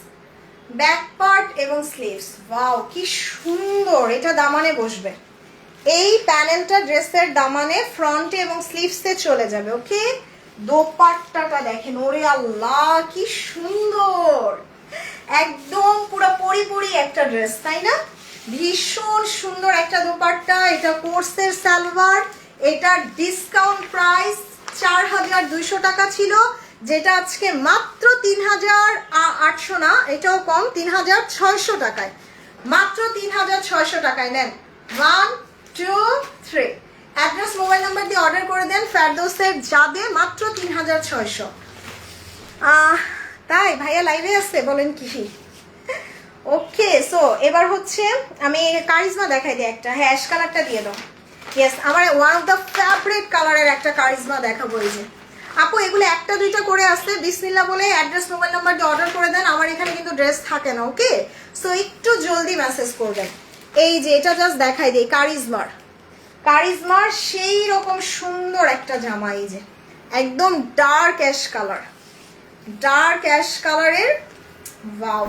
back part এবং স্লিভস, ওয়াও কি সুন্দর, এটা দামানে বসবে, এই প্যানেলটা ড্রেসের দামানে ফ্রন্টে এবং স্লিভসে চলে যাবে। ওকে, দোপাট্টাটা দেখেন, ওরে আল্লাহ কি সুন্দর, একদম পুরো পরিপরি একটা ড্রেস, তাই না? ভীষণ সুন্দর একটা দোপাট্টা, এটা কোর্সের সালোয়ার, এটার ডিসকাউন্ট প্রাইস 4200 টাকা ছিল, যেটা আজকে মাত্র 3800 না, এটাও কম, 3600 টাকায়, মাত্র 3600 টাকায় নেন। 1 2 3 অ্যাড্রেস মোবাইল নাম্বার দিয়ে অর্ডার করে দেন, ফেরদৌসের যাবে মাত্র 3600। তাই ভাইয়া লাইভে আসছে বলেন কি? ওকে, সো এবার হচ্ছে আমি কারিজমা দেখাই দিই একটা, হ্যাঁ অ্যাশ কালারটা দিয়ে দাও। ইয়েস, আমার ওয়ান অফ দ্য ফেভারিট কালারের একটা কারিজমা দেখাবো। এই যে আপু এগুলো একটা দুইটা করে আসছে, বিসমিল্লাহ বলে অ্যাড্রেস মোবাইল নাম্বার দিয়ে অর্ডার করে দেন, আমার এখানে কিন্তু ড্রেস থাকে না। ওকে, সো একটু জলদি মেসেজ করবেন। এই যে এটা জাস্ট দেখাই দিই, কারিজমার সেই রকম সুন্দর একটা জামা, এই যে একদম ডার্ক অ্যাশ কালারের, ওয়াও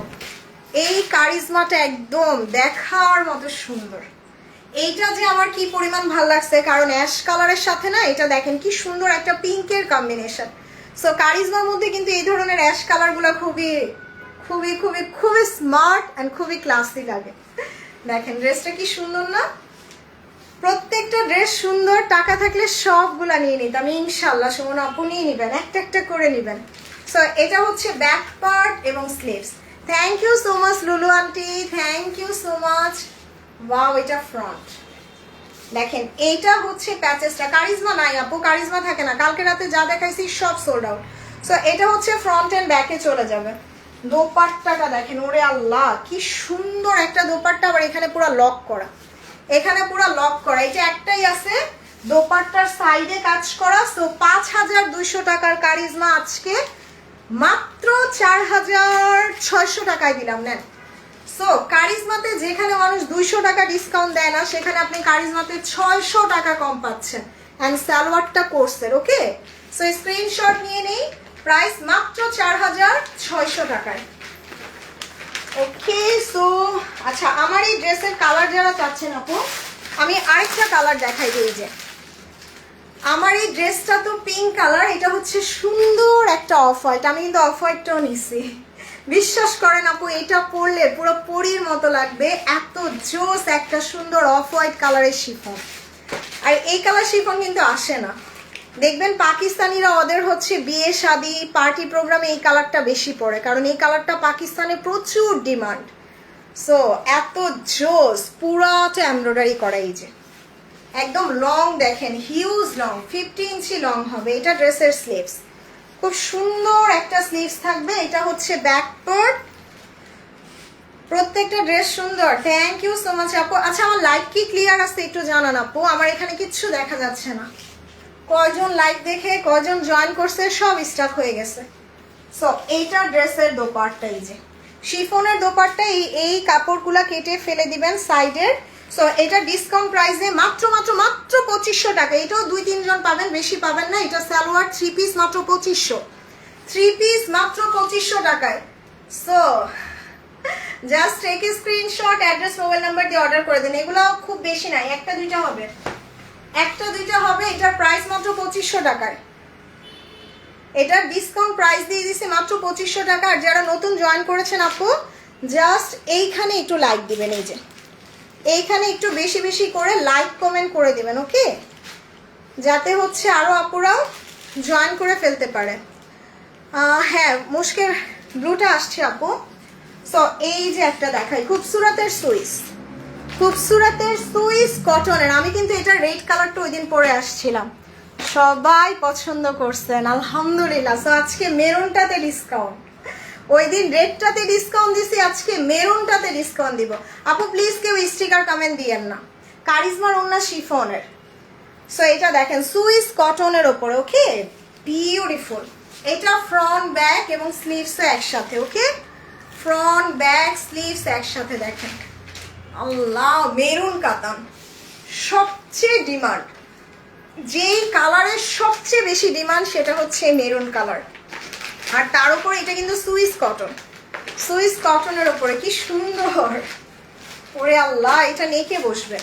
এই কারিজমাটা একদম দেখার মতো সুন্দর। এইটা যে আমার কি পরিমাণ ভালো লাগছে, কারণ অ্যাশ কালারের সাথে না এটা দেখেন কি সুন্দর একটা পিঙ্কের কম্বিনেশন। সো কারিজমার মধ্যে কিন্তু এই ধরনের অ্যাশ কালারগুলো খুবই খুবই খুবই খুবই স্মার্ট অ্যান্ড খুবই ক্লাসি লাগে। দেখেন ড্রেসটা কি সুন্দর না, প্রত্যেকটা ড্রেস সুন্দর, টাকা থাকলে সবগুলা নিয়ে নিতাম ইনশাল্লাহ। সুমন আপু নিয়ে নিবেন, একটা একটা করে নিবেন। সো এটা হচ্ছে ব্যাক পার্ট এবং sleeves. Thank you so much Lulu aunty, thank you so much. Wow এটা ফ্রন্ট দেখেন, এইটা হচ্ছে প্যাচেসটা, কারিজমা নাই আপু, কারিজমা থাকে না, কালকে রাতে যা দেখাইছি সব সোল্ড আউট। সো এটা হচ্ছে ফ্রন্ট এন্ড ব্যাকে চলে যাবে। দোপাট্টাটা দেখেন, ওরে আল্লাহ কি সুন্দর একটা দোপাট্টা, আবার এখানে পুরো লক করা, এখানে পুরো লক করা, এটা একটাই আছে, দোপাট্টার সাইডে কাজ করা। সো 5200 টাকার কারিজমা আজকে মাত্র 4600 টাকায় দিলাম, নেন। সো কারিজমাতে যেখানে মানুষ 200 টাকা ডিসকাউন্ট দেয় না, সেখানে আপনি কারিজমাতে 600 টাকা কম পাচ্ছেন, অ্যান্ড সালোয়ারটা কোর্সের। ওকে, সো স্ক্রিনশট নিয়ে নেই, প্রাইস মাত্র 4600 টাকায়। ওকে, সো আচ্ছা আমার এই ড্রেসের কালার যারা চাচ্ছেন আপু, আমি আরেকটা কালার দেখাই দিই। যে আমার এই ড্রেসটা তো পিঙ্ক কালার, এটা হচ্ছে সুন্দর একটা অফ হোয়াইট, আমি কিন্তু অফ হোয়াইটটাও নিছি, বিশ্বাস করেন আপু এটা পরলে পুরো পরীর মতো লাগবে, এত জোস একটা সুন্দর অফ হোয়াইট কালারের শিফন। আর এই কালার শিফন কিন্তু আসে না, দেখবেন পাকিস্তানিরা ওদের হচ্ছে বিয়ে শাদি পার্টি প্রোগ্রামে এই কালারটা বেশি পরে, কারণ এই কালারটা পাকিস্তানে প্রচুর ডিমান্ড। সো এত জোস, পুরাটা এমব্রয়ডারি করা, এই যে একদম লং দেখেন, হিউজ লং, 50 ইঞ্চি লং হবে। এটা ড্রেসের স্লিভস, খুব সুন্দর একটা স্লিভস থাকবে। এটা হচ্ছে ব্যাক পার্ট, প্রত্যেকটা ড্রেস সুন্দর। থ্যাংক ইউ সো মাচ আপু। আচ্ছা আমার লাইভ কি ক্লিয়ার আছে একটু জানান আপু, আমার এখানে কিচ্ছু দেখা যাচ্ছে না, কয়জন লাইভ দেখে কয়জন জয়েন করছে সব স্টাক হয়ে গেছে। সো এইটা ড্রেসের দোপাট্টা, এই যে শিফনের দোপাট্টা, এই কাপড়গুলা কেটে ফেলে দিবেন সাইডের। সো এটা ডিসকাউন্ট প্রাইসে মাত্র 2500 টাকা, এটাও 2-3 জন পাবেন, বেশি পাবেন না। এটা সালোয়ার 3 পিস মাত্র 2500, 3 পিস মাত্র 2500 টাকায়। So just take a screenshot, address mobile number দিয়ে অর্ডার করে দেন। এগুলো খুব বেশি নাই, একটা দুইটা হবে, এটার প্রাইস মাত্র 2500 টাকায়, এটার ডিসকাউন্ট প্রাইস দিয়ে দিছি মাত্র 2500 টাকা। আর যারা নতুন জয়েন করেছেন আপু, জাস্ট এইখানে একটু লাইক দিবেন, এই যে এইখানে একটু বেশি বেশি করে লাইক কমেন্ট করে দিবেন। ওকে, যাতে হচ্ছে আরো আপুরা জয়েন করে ফেলতে পারে। হ্যাঁ মুশকিল ব্লুটা আসছে আপু। সো এই যে একটা দেখাই, খুবসুরতের সুইস কটনের, আমি কিন্তু এটা রেড কালারটা ওই দিন পরে আসছিলাম, সবাই পছন্দ করছেন আলহামদুলিল্লাহ। সো আজকে মেরুনটাতে ডিসকাউন্ট, ওই দিন রেডটাতে ডিসকাউন্ট দিছি, আজকে মেরুনটাতে ডিসকাউন্ট দিব। আপু প্লিজ কেউ স্টিকার কমেন্ট দিয়েন না। কারিজমার ওন্না শিফনের। সো এটা দেখেন সুইস কটনের ওপরে, ওকে বিউটিফুল। এটা ফ্রন্ট ব্যাক এবং স্লিভস একসাথে, ওকে ফ্রন্ট ব্যাক স্লিভস একসাথে। দেখেন আল্লাহ, মেরুন কাতান সবচেয়ে ডিমান্ড, যেই কালারের সবচেয়ে বেশি ডিমান্ড সেটা হচ্ছে মেরুন কালার। আর তার উপরে এটা কিন্তু সুইস কটন, সুইস কটনের ওপরে কি সুন্দর। ওরে আল্লাহ, এটা নেকে বসবে,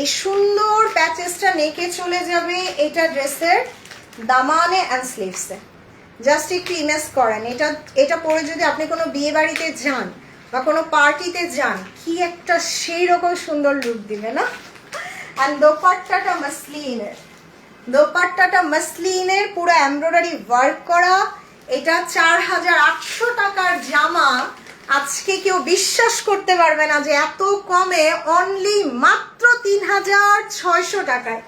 এই সুন্দর প্যাচেসটা নেকে চলে যাবে এটা ড্রেসের দামানে অ্যান্ড স্লিভসে। জাস্ট একটু ইমেজ করেন, এটা পরে যদি আপনি কোনো বিয়ে বাড়িতে যান বা কোনো পার্টিতে যান, কি একটা সেই রকম সুন্দর লুক দিবে না। অ্যান্ড দোপাট্টাটা মাসলিনের, দোপাট্টাটা মাসলিনের পুরো এমব্রয়ডারি ওয়ার্ক করা। এটা 4800 টাকার জামা, আজকে কেউ বিশ্বাস করতে পারবে না যে এত কমে, অনলি মাত্র 3600 টাকায়।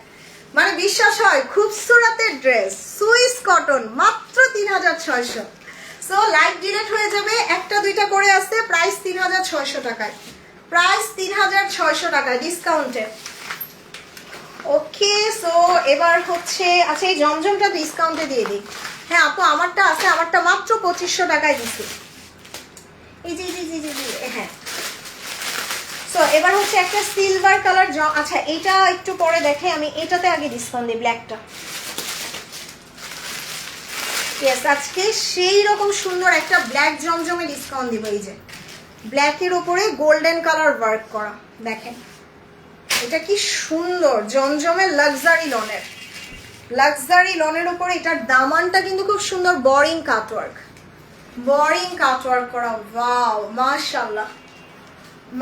মানে বিশ্বাস হয়, খুবসুরতের ড্রেস সুইস কটন মাত্র 3600। সো লাইভ ডিলেট হয়ে যাবে, একটা দুইটা করে আসছে, প্রাইস 3600 টাকায়, প্রাইস 3600 টাকায় ডিসকাউন্টে। ওকে সো এবার হচ্ছে, আচ্ছা এই জমজমটা ডিসকাউন্টে দিয়ে দিই। হ্যাঁ আপু আমারটা আছে, আমারটা মাত্র 2500 টাকায় দিচ্ছি। এই জি জি জি জি জি হ্যাঁ। সো এবার হচ্ছে একটা সিলভার কালার, আচ্ছা এটা একটু পরে দেখে, আমি এটাতে আগে ডিসকাউন্ট দিই, ব্ল্যাকটা। ইয়েস, আজকে সেই রকম সুন্দর একটা ব্ল্যাক জমজমে ডিসকাউন্ট দিব। এই যে ব্ল্যাকের ওপরে গোল্ডেন কালার ওয়ার্ক করা, দেখেন এটা কি সুন্দর, জমজমের লাক্সারি লনের, লাক্সারি লনের উপরে এটার দামানটা কিন্তু খুব সুন্দর, বোরিং কাটওয়ার্ক, বোরিং কাটওয়ার্ক করা। ওয়াও মাশাআল্লাহ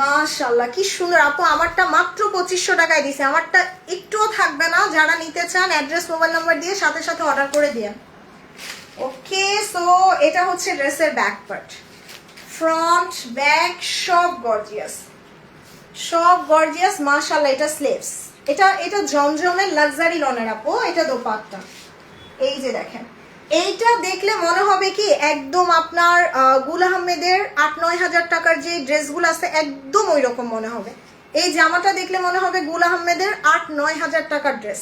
মাশাআল্লাহ, কি সুন্দর। আপু আমারটা মাত্র 2500 টাকায় দিছে, আমারটা একটুও থাকবে না। যারা নিতে চান অ্যাড্রেস মোবাইল নাম্বার দিয়ে সাথে সাথে অর্ডার করে দিন। ওকে সো এটা হচ্ছে ড্রেসের ব্যাক পার্ট, ফ্রন্ট ব্যাক সব গর্জিয়াস, সব গর্জিয়াস মাশাআল্লাহ। এটা স্লিভস, এটা জমজমের লাক্সারি লনের আপু, এটা দোপাট্টা। এই যে দেখেন, এইটা দেখলে মনে হবে কি একদম আপনার গুল আহমেদের 8-9 হাজার টাকার যে ড্রেসগুলো আছে একদম ওই রকম মনে হবে। এই জামাটা দেখলে মনে হবে গুল আহমেদের 8-9 হাজার টাকার ড্রেস,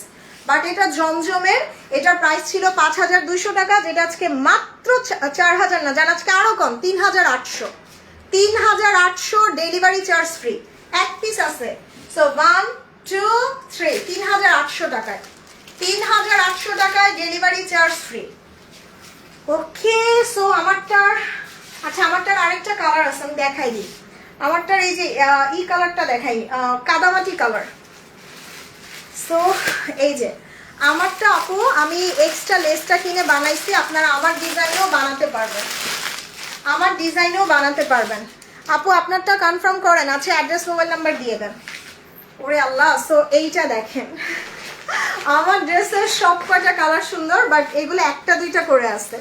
বাট এটা জমজমের। এটার প্রাইস ছিল 5200 টাকা, যেটা আজকে মাত্র 4000 না, জান আজকে আরো কম, 3800, 3800 ডেলিভারি চার্জ ফ্রি, এক পিস আছে। সো 1 2 3 3800 টাকায়, 3800 টাকায় delivery charge free. Okay so আমারটার, আচ্ছা আমারটার আরেকটা কালার আছে, আমি দেখাই দিই। আমারটার এই যে ই কালারটা দেখাই, কাদামাটি কালার। সো এই যে আমারটা আপু, আমি এক্সট্রা লেসটা কিনে বানাইছি, আপনারা আমার ডিজাইনেও বানাতে পারবেন, আমার ডিজাইনেও বানাতে পারবেন। আপু আপনারটা কনফার্ম করেন, আচ্ছা অ্যাড্রেস মোবাইল নাম্বার দিয়ে দেন। ওরে আল্লাহ, সো এইটা দেখেন, আমার ড্রেসের সব কয়টা কালার সুন্দর, বাট এগুলো একটা দুইটা করে আসছে।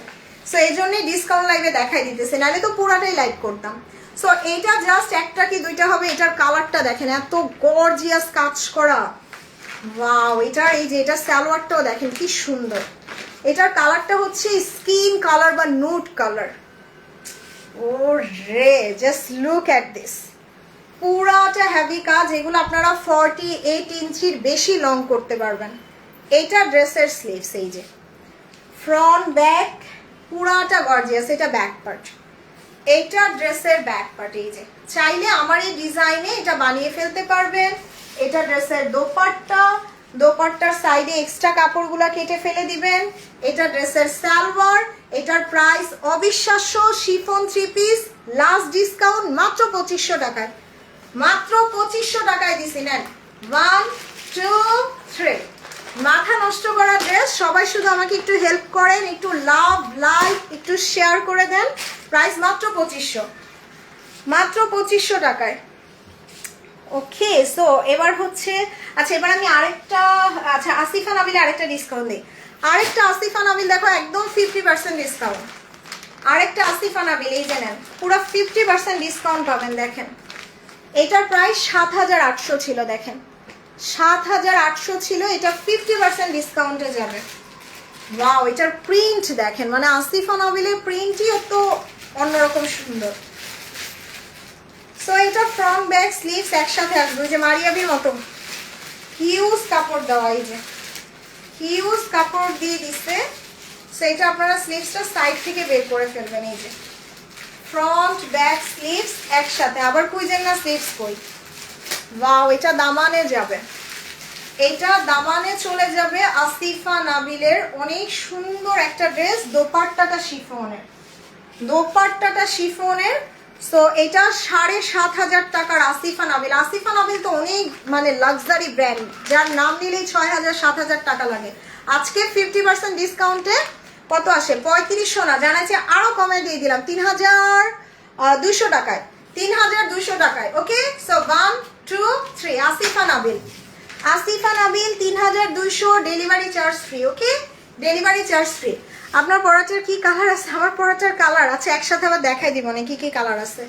সো এই জন্যই ডিসকাউন্ট লাইভে দেখাই দিতেছে, নাহলে তো পুরাটাই লাইভ করতাম। সো এইটা জাস্ট একটা কি দুইটা হবে। এটার কালারটা দেখেন, এত গর্জিয়াস কাজ করা, ওয়াও। এটার এই যে এটা সালোয়ারটাও দেখেন কি সুন্দর। এটার কালারটা হচ্ছে স্কিন কালার বা নুড কালার। ও রে, জাস্ট লুক অ্যাট দিস, পুরাটা হেভি কাজ। এগুলো আপনারা 48 ইঞ্চির বেশি লং করতে পারবেন। এইটা ড্রেসের স্লিভস, এই যে ফ্রন্ট ব্যাক পুরাটা গর্জিয়াস। এটা ব্যাক পার্ট, এইটা ড্রেসের ব্যাক পার্ট। এই যে চাইলে আমার এই ডিজাইনে এটা বানিয়ে ফেলতে পারবেন। এটা ড্রেসের দোপাট্টা, দোপাট্টার সাইডে এক্সট্রা কাপড়গুলো কেটে ফেলে দিবেন। এটা ড্রেসের সালোয়ার, এটার প্রাইস অবিশ্বাস্য। শিফন 3 পিস লাস্ট ডিসকাউন্ট মাত্র 2500 টাকায়, মাত্র 2500 টাকায় দিছি। নেন 1 2 3, মাথা নষ্ট করা ড্রেস। সবাই শুধু আমাকে একটু হেল্প করেন, একটু লাভ লাইক একটু শেয়ার করে দেন। প্রাইস মাত্র 2500, মাত্র 2500 টাকায়। ওকে সো এবার হচ্ছে, আচ্ছা এবার আমি আরেকটা, আচ্ছা আসিফা নাবিলে আরেকটা ডিসকাউন্ট দিই। আরেকটা আসিফা নাবিল দেখো, একদম 50% ডিসকাউন্ট। আরেকটা আসিফা নাবিল, এই যে নেন, পুরো 50% ডিসকাউন্ট পাবেন। দেখেন এটার প্রাইস 7800 ছিল, দেখেন 7,800 ছিল, এটা 50% ডিসকাউন্টে যাবে। ওয়াও, এটার প্রিন্ট দেখেন, মানে আসিফা নাবিলের প্রিন্টই তো অন্যরকম সুন্দর। সো এটা ফ্রন্ট ব্যাক স্লিভস একসাথে আসবে, যে মারিয়াবির মতো হিউজ কাপড় দেওয়া, এই যে হিউজ কাপড় দিয়ে দিচ্ছে। সো এটা আপনারা স্লিভসটা সাইড থেকে বের করে ফেলবেন, এই যে ফ্রন্ট ব্যাক স্লিভস একসাথে। আবার খুঁজেন না স্লিভস কই। ওয়াও, এটা দামানে যাবে, এটা দামানে চলে যাবে। আসিফা নাবিলের অনেক সুন্দর একটা ড্রেস, দোপাট্টাটা শিফনের, দোপাট্টাটা শিফনের। সো এটা 7,500 টাকার আসিফা নাবিল। আসিফা নাবিল তো অনেক মানে লাক্সারি ব্র্যান্ড, যার নাম নিলেই 6,000-7,000 টাকা লাগে। আজকে 50% ডিসকাউন্টে কত আসে? 3500 না, জানাইছে আরো কমে দিয়ে দিলাম 3,200 টাকায়, 3,200 টাকায়। Okay, so 1 2 3 Asifa Nabil, Asifa Nabil 3,200, delivery charge free. Okay, delivery charge free. আপনার পরাটার কি কালার আছে? আমার পরাটার কালার আছে, একসাথে আবার দেখাই দিব না কি কি কালার আছে।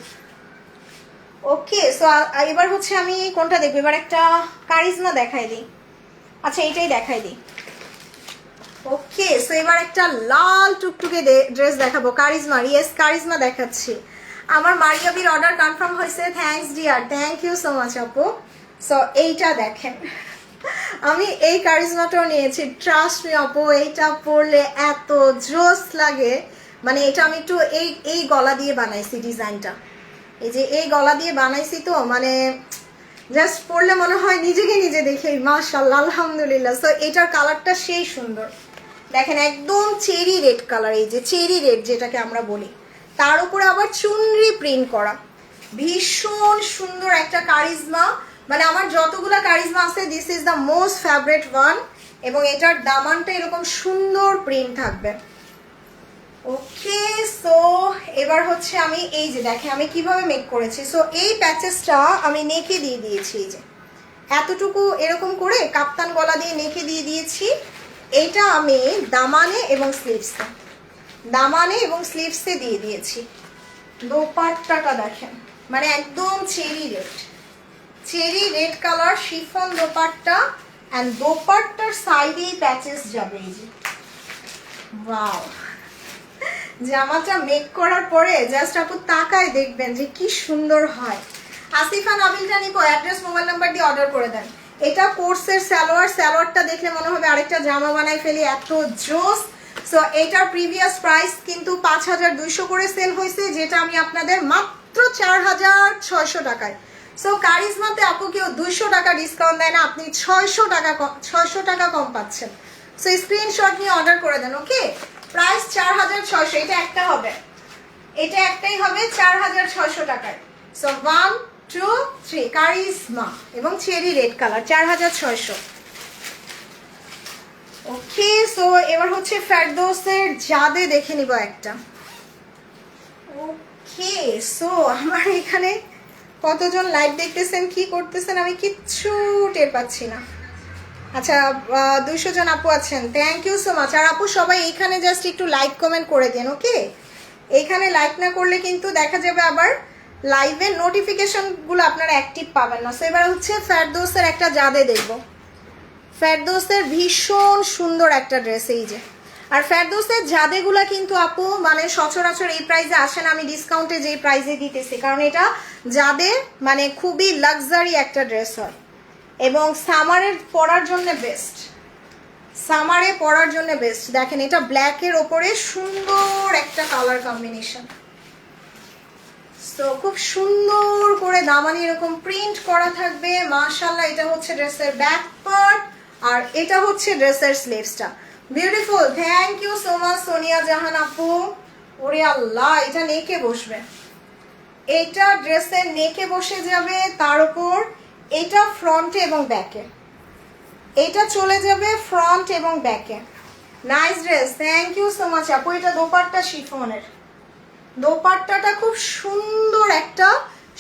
ওকে, সো এবার হচ্ছে আমি কোনটা দেখবো? এবার একটা কারিজমা দেখাই দিই। আচ্ছা, এইটাই দেখাই দিই। ওকে, সো এবার একটা লাল টুকটুকে ড্রেস দেখাবো, কারিজমা। ইয়েস, কারিজমা দেখাচ্ছি। আমার মারিয়াবির অর্ডার কনফার্ম হয়েছে, thanks dear, thank you so much আপু। সো এইটা দেখেন, আমি এই কারিজমাটাও নিয়েছি, ট্রাস্ট মি আপু, এইটা পরলে এত জোস লাগে। মানে এটা আমি একটু এই গলা দিয়ে বানাইছি ডিজাইনটা, এই যে এই গলা দিয়ে বানাইছি, তো মানে জাস্ট পরলে মনে হয় নিজেকে নিজে দেখে মাশাআল্লাহ, আলহামদুলিল্লাহ। সো এটার কালারটা সেই সুন্দর, দেখেন একদম চেরি রেড কালার, এই যে চেরি রেড যেটাকে আমরা বলি, তার উপরে আবার চুনরি প্রিন্ট করা, ভীষণ সুন্দর একটা কারিজমা। মানে আমার যতগুলা কারিজমা আছে, this is the most favourite one. এবং এটার দামানটা এরকম সুন্দর প্রিন্ট থাকবে। ওকে, সো এবার হচ্ছে আমি এই যে দেখেন আমি কিভাবে মেক করেছি। সো এই প্যাচেসটা আমি নেকে দিয়ে দিয়েছি, এই যে এতটুকু এরকম করে কাপ্তান গলা দিয়ে নেকে দিয়ে দিয়েছি। এইটা আমি দামানে এবং স্লিভসে, দামানে এবং স্লিভসে দিয়ে দিয়েছি। দোপাট্টাটা দেখেন, মানে একদম cherry red, cherry red colour chiffon dupatta. And দোপাট্টার সাইডেই প্যাচেস যাবে, এই যে ওয়াও। জামাটা মেক করার পরে জাস্ট আপু তাকায় দেখবেন যে কি সুন্দর হয়। আসিফা নাবিলটা নিবো, অ্যাড্রেস মোবাইল নাম্বার দিয়ে অর্ডার করে দেন। এটা কোর্সের সালোয়ার, সালোয়ারটা দেখলে মনে হবে আরেকটা জামা বানাই ফেলি, এত জোস। সো এটার প্রিভিয়াস প্রাইস কিন্তু 5,200 করে সেল হয়েছে, যেটা আমি আপনাদের মাত্র 4,600 টাকায়। সো কারিজমাতে আপু কেউ 200 টাকা ডিসকাউন্ট দেয় না, আপনি 600 টাকা কম পাচ্ছেন। সো স্ক্রিনশট নিয়ে অর্ডার করে দেন। ওকে, প্রাইস 4,600, এটা একটা হবে, এটা একটাই হবে 4,600 টাকায়। সো 1 2 3 কারিজমা এবং চেরি রেড কালার, 4,600। ওকে, সো এবার হচ্ছে ফেরদৌসের জাদে দেখে নিব একটা। ওকে, সো আমার এখানে কতজন লাইভ দেখতেছেন, কি করতেছেন আমি কিচ্ছু টের পাচ্ছি না। আচ্ছা, 200 জন আপু আছেন, থ্যাংক ইউ সো মাচ। আর আপু সবাই এইখানে জাস্ট একটু লাইক কমেন্ট করে দেন। ওকে, এইখানে লাইক না করলে কিন্তু দেখা যাবে আবার লাইভের নোটিফিকেশনগুলো আপনারা অ্যাক্টিভ পাবেন না। সো এবার হচ্ছে ফেরদৌসের একটা জাদে দেখব। ফেরদৌসের ভীষণ সুন্দর একটা ড্রেস, এই যে। আর ফেরদৌসের জাদেগুলা কিন্তু আপু মানে সচরাচর এই প্রাইসে আসে না, আমি ডিসকাউন্টে যেই প্রাইসে দিতেছি, কারণ এটা জাদে মানে খুবই লাক্সারি একটা ড্রেস হয় এবং সামারের পরার জন্য বেস্ট, সামারে পরার জন্য বেস্ট। দেখেন এটা ব্ল্যাকের ওপরে সুন্দর একটা কালার কম্বিনেশন। তো খুব সুন্দর করে দামানি এরকম প্রিন্ট করা থাকবে, মাশাআল্লাহ। এটা হচ্ছে ড্রেসের ব্যাক পার্ট আর এটা হচ্ছে ড্রেসের স্লিভসটা। Beautiful, thank you so much Sonia Jahan আপু। ওরে আল্লাহ, এটা নেকে বসবে, এটা ড্রেসের নেকে বসে যাবে, তার উপর এটা ফ্রন্টে এবং ব্যাকে, এটা চলে যাবে ফ্রন্ট এবং ব্যাকে। Nice dress, thank you so much আপু। এটা দোপাট্টা শিফনের, দোপাট্টাটা খুব সুন্দর একটা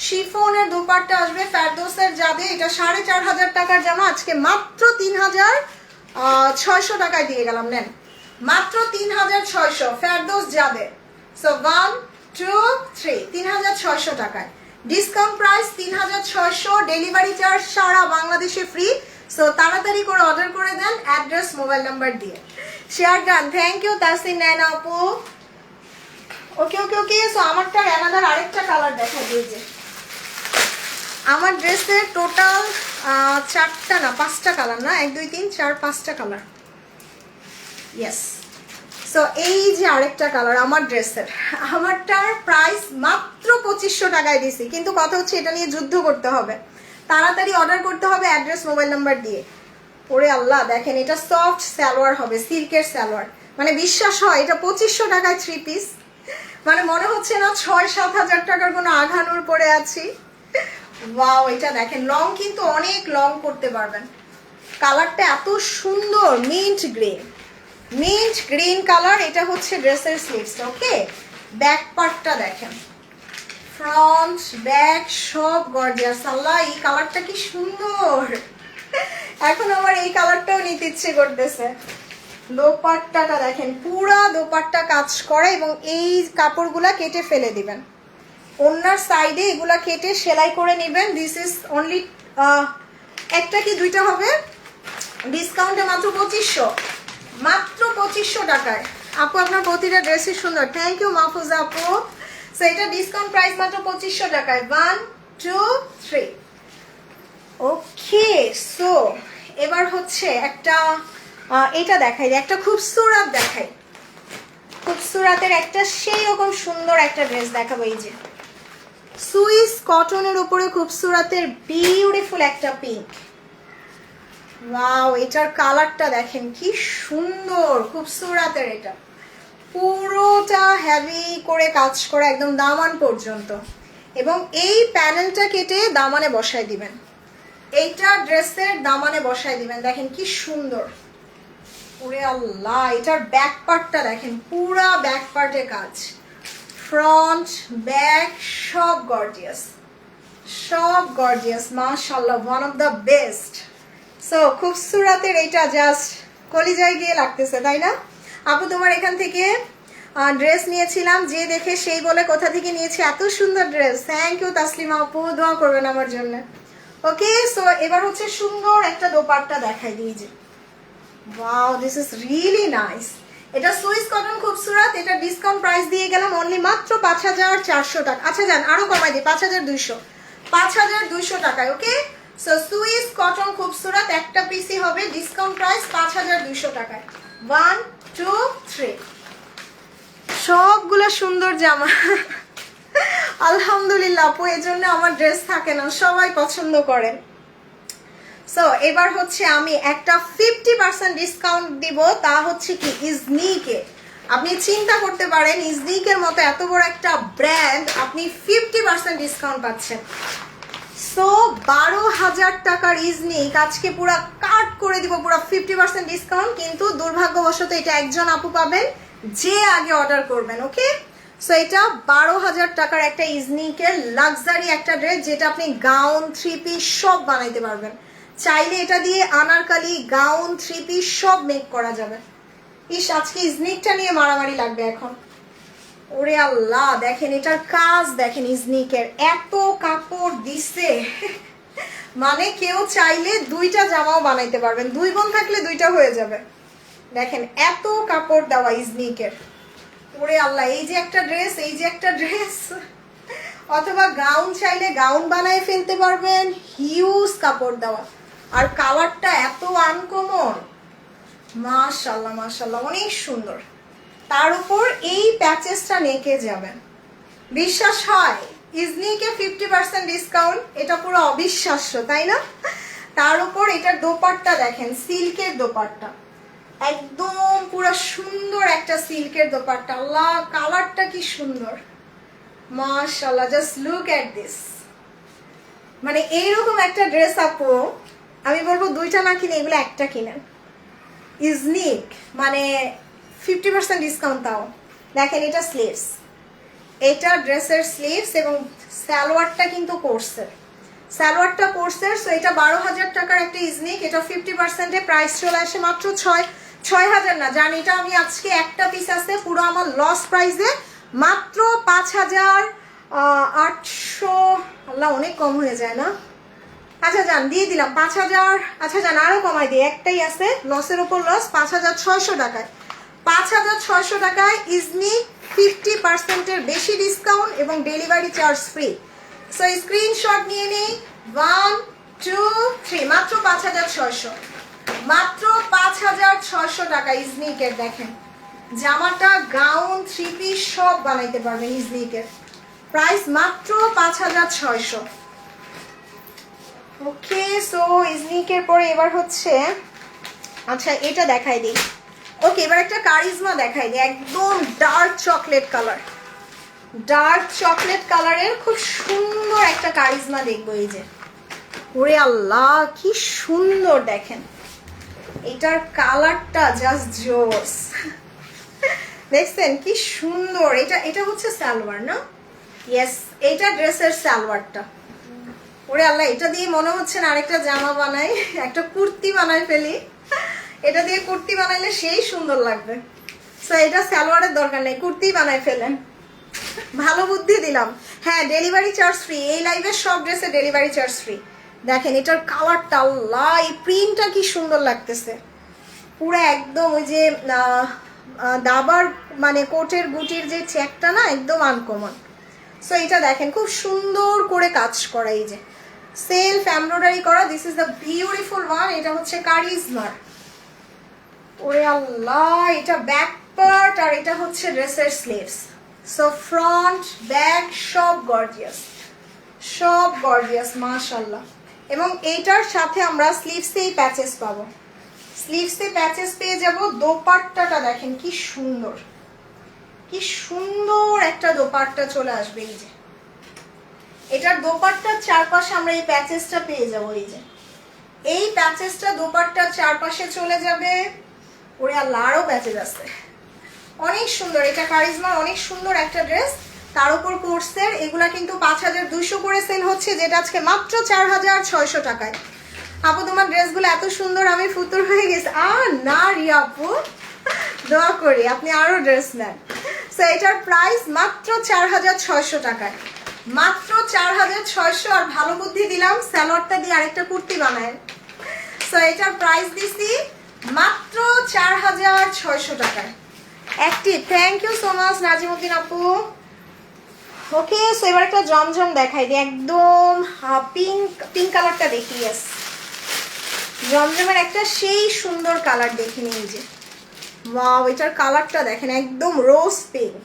শিফনের দোপাট্টা আসবে ফেরদৌসের জাদে। এটা 4,500 টাকার জামা, আজকে মাত্র 3,600 টাকায় দিয়ে গেলাম। নেন, মাত্র 3,600 ফেরদৌস জাদে। সো 1 2 3 3,600 টাকায় ডিসকাউন্ট প্রাইস 3,600, ডেলিভারি চার্জ সারা বাংলাদেশে ফ্রি। সো তাড়াতাড়ি করে অর্ডার করে দেন অ্যাড্রেস মোবাইল নাম্বার দিয়ে। Share done, thank you Tasin Naina আপু। ওকে ওকে ওকে, সো আমারটা অ্যানাদার আরেকটা কালার দেখা দিয়ে যে আমার ড্রেসের টোটাল 4টা না 5টা কালার, না 1 2 3 4 5টা কালার। ইয়েস, সো এই যে আরেকটা কালার আমার ড্রেসের, আমারটার প্রাইস মাত্র 2500 টাকায় দিছি, কিন্তু কথা হচ্ছে এটা নিয়ে যুদ্ধ করতে হবে, তাড়াতাড়ি অর্ডার করতে হবে অ্যাড্রেস মোবাইল নাম্বার দিয়ে। ওরে আল্লাহ, দেখেন এটা সফট সালোয়ার হবে, সিল্কের সালোয়ার, মানে বিশ্বাস হয় এটা 2500 টাকায় 3 পিস, মানে মনে হচ্ছে না 6-7 হাজার টাকার কোনো আঘানোর পরে আছি। ওয়াও, এটা দেখেন লং কিন্তু অনেক লং করতে পারবেন, কালারটা এত সুন্দর, মিন্ট গ্রিন কালার। এটা হচ্ছে ড্রেসের স্লিভসটা। ওকে, ব্যাক পার্টটা দেখেন, ফ্রন্ট ব্যাক সব গর্জিয়াস। আল্লাহ, এই কালারটা কি সুন্দর, এখন আমার এই কালারটাও নিতে ইচ্ছে করতেছে। দোপাট্টাটা দেখেন, পুরা দোপাট্টা কাজ করে এবং এই কাপড়গুলা কেটে ফেলে দিবেন, ওনার সাইডে এগুলা কেটে সেলাই করে নেবেন। দিস ইজ অনলি একটা কি দুইটা হবে, ডিসকাউন্টে মাত্র 2500, মাত্র 2500 টাকায়। আপু আপনার প্রতিটা ড্রেসই সুন্দর, থ্যাংক ইউ মাহফুজা আপু। সো এটা ডিসকাউন্ট প্রাইস মাত্র 2500 টাকায়। 1 2 3। ওকে, সো এবার হচ্ছে একটা এটা দেখাই, একটা খুবসুরত দেখাই, খুবসুরাতের একটা সেই রকম সুন্দর একটা ড্রেস দেখাবো। এই যে সুইস কটনের উপরে খুবসুরাতের বিউটিফুল একটা পিঙ্ক। ওয়াও, এটার কালারটা দেখেন কি সুন্দর, খুবসুরাতের এটা পুরোটা হেভি করে কাজ করা একদম দামান পর্যন্ত, এবং এই প্যানেলটা কেটে দামানে বসায় দিবেন, এইটা ড্রেসের দামানে বসায় দিবেন। দেখেন কি সুন্দর, ওরে আল্লাহ, এটার ব্যাক পার্টটা দেখেন, পুরা ব্যাক পার্টে কাজ, ফ্রন্ট ব্যাক সব গর্জিয়াস, সব গর্জিয়াস, মাশাআল্লাহ, one of the best. So খুবসুরাতের এটা জাস্ট কলিজায় গিয়ে লাগতেছে, তাই না আপু? তোমার এখান থেকে ড্রেস নিয়েছিলাম, যে দেখে সেই বলে কোথা থেকে নিয়েছি এত সুন্দর ড্রেস। থ্যাংক ইউ তাসলিমা আপু, দোয়া করবেন আমার জন্য। ওকে, সো এবার হচ্ছে সুন্দর একটা দোপাট্টা দেখাই দিই। যে wow, this is really nice. এটা সুইস কটন খুবসুরত, এটা ডিসকাউন্ট প্রাইস দিয়ে গেলাম অনলি মাত্র 5400 টাকা। আচ্ছা যান, আরো কমাই দিই, 5200 টাকায়। ওকে, সো সুইস কটন খুবসুরত একটা পিসই হবে, ডিসকাউন্ট প্রাইস 5200 টাকায়। 1 2 3, সবগুলো সুন্দর জামা। আলহামদুলিল্লাহ আপু, এই জন্য আমার ড্রেস থাকে না, সবাই পছন্দ করেন। সো এবার হচ্ছে আমি একটা 50% ডিসকাউন্ট দিব, তা হচ্ছে কি ইজনিকে। আপনি চিন্তা করতে পারেন, ইজনিকের মতো এত বড় একটা ব্র্যান্ড আপনি 50% ডিসকাউন্ট পাচ্ছেন। সো 12,000 টাকার ইজনিক আজকে পুরো কাট করে দিব, পুরো 50% ডিসকাউন্ট। কিন্তু দুর্ভাগ্যবশত এটা একজন আপু পাবেন যে আগে অর্ডার করবেন। ওকে, সো এটা 12,000 টাকার একটা ইজনিকের লাক্সারি একটা ড্রেস, যেটা আপনি গাউন 3 পিস সব বানাইতে পারবেন। চাইলে এটা দিয়ে আনারকালি, গাউন, 3 পিস সব মেক করা যাবে। ইস, আজকে ইজনিকটা নিয়ে মারামারি লাগবে এখন। ওরে আল্লাহ, দেখেন এটার কাজ দেখেন, ইজনিকের এত কাপড় দিছে, মানে কেউ চাইলে 2টা জামাও বানাইতে পারবেন, 2 বোন থাকলে 2টা হয়ে যাবে। দেখেন এত কাপড় দেওয়া ইজনিকের। ওরে আল্লাহ, এই যে একটা ড্রেস, এই যে একটা ড্রেস, অথবা গাউন চাইলে গাউন বানায় ফেলতে পারবেন, হিউজ কাপড় দেওয়া, আর কালারটা এত আনকমন, মাশাআল্লাহ মাশাআল্লাহ, অনেক সুন্দর। তার উপর এই প্যাচেসটা নেকে যাবেন, বিশ্বাস হয় ইজনিকে 50% ডিসকাউন্ট, এটা পুরো অবিশ্বাস্য, তাই না? তার উপর এটার দোপাট্টা দেখেন, সিল্কের দোপাট্টা, একদম পুরো সুন্দর একটা সিল্কের দোপাট্টা। আল্লাহ, কালারটা কি সুন্দর, মাশাআল্লাহ, জাস্ট লুক এট দিস। মানে এইরকম একটা ড্রেস আপু আমি বলবো 2টা না কিনে এগুলো একটা কিনেন। ইজনিক মানে 50% ডিসকাউন্ট তাও। দেখেন এটা স্লিভস, এটা ড্রেসের স্লিভস, এবং সালোয়ারটা কিন্তু কোর্সের, সালোয়ারটা কোর্সের। সো এটা 12,000 টাকার একটা ইজনিক, এটা 50%-এ প্রাইস চলে আসে মাত্র 6,000 না, জানি এটা আমি আজকে একটা পিস আছে পুরো আমার লস প্রাইসে মাত্র 5,800। আল্লাহ, অনেক কম হয়ে যায় না? আচ্ছা যান দিয়ে দিলাম 5000। আচ্ছা যান আরো কমাই দিই, একটাই আছে, লসের উপর লস। 5600 টাকায়, 5600 টাকায় ইজনি 50%-এর বেশি ডিসকাউন্ট এবং delivery charge free. So screenshot নিয়ে নিই, 1 2 3, মাত্র 5600, মাত্র 5600 টাকা ইজনিকের। দেখেন জামাটা, গাউন, থ্রি পিস সব বানাইতে পারবেন ইজনিকের। প্রাইস মাত্র 5600। ওকে, সো ইজনিকের পরে এবার হচ্ছে, আচ্ছা এটা দেখাই দিই। ওকে, এবার একটা কারিজমা দেখাই দিই, একদম dark chocolate colour, dark chocolate কালারের খুব সুন্দর একটা কারিজমা দেখবো। এই যে, ওরে আল্লাহ কি সুন্দর দেখেন, এটার কালারটা জাস্ট জোস। দেখছেন কি সুন্দর। এটা হচ্ছে সালোয়ার না? ইয়েস, এটা ড্রেসের সালোয়ারটা। ওরে আল্লাহ, এটা দিয়ে মনে হচ্ছে না আরেকটা জামা বানাই, একটা কুর্তি বানাই ফেলি। এটা দিয়ে কুর্তি বানাইলে সেই সুন্দর লাগবে। সো এটা সালোয়ারের দরকার নেই, কুর্তি বানাই ফেলেন। ভালো বুদ্ধি দিলাম। হ্যাঁ, ডেলিভারি চার্জ ফ্রি, এই লাইভের সব ড্রেসে ডেলিভারি চার্জ ফ্রি। দেখেন এটার কালারটা, আল্লাহ এই প্রিন্টটা কি সুন্দর লাগতেছে, পুরো একদম ওই যে দাবার মানে কোটের গুটির যে চেকটা না, একদম আনকমন। সো এটা দেখেন খুব সুন্দর করে কাজ করা, এই যে সেলফ এমব্রয়ডারি করা। This is the beautiful one. এটা হচ্ছে কারিজমার। ওরে আল্লাহ, এটা ব্যাক পার্ট আর এটা হচ্ছে ড্রেসের স্লিভস। সো ফ্রন্ট ব্যাক সব গর্জিয়াস, সব গর্জিয়াস মাশাআল্লাহ। এবং এইটার সাথে আমরা স্লিভসেই প্যাচেস পাবো, স্লিভসে প্যাচেস পেয়ে যাব। দোপাট্টাটা দেখেন কি সুন্দর, কি সুন্দর একটা দোপাট্টা চলে আসবে। এই যে এটার দোপাট্টার চারপাশে আমরা এই প্যাচেসটা পেয়ে যাব। এই যে এই প্যাচেসটা দোপাট্টার চারপাশে চলে যাবে। ওরে আল্লাহ, আরো প্যাচেস আছে, অনেক সুন্দর। এটা কারিজমার অনেক সুন্দর একটা ড্রেস, তার উপর কোর্সের। এগুলা কিন্তু 5200 করে সেল হচ্ছে, যেটা আজকে মাত্র 4600 টাকায়। আপু তোমার ড্রেসগুলো এত সুন্দর, আমি ফুতুর হয়ে গেছি। আর না রিয়া আপু, দোয়া করি আপনি আরো ড্রেস নেন। সো এটার প্রাইস মাত্র 4600 টাকায়, মাত্র 4600। আর ভালো বুদ্ধি দিলাম, স্যালোয়ারটা দিয়ে আরেকটা কুর্তি বানায়। সো এটার প্রাইস দিছি মাত্র 4600 টাকায়। Active, thank you so much Nazimuddin আপু। ওকে, সো এবার একটা জমজম দেখাই দিই, একদম পিঙ্ক, পিঙ্ক কালারটা দেখি। ইয়েস, জমজমের একটা সেই সুন্দর কালার দেখে নিই। যে ওয়াও, এটার কালারটা দেখেন, একদম রোজ পিঙ্ক,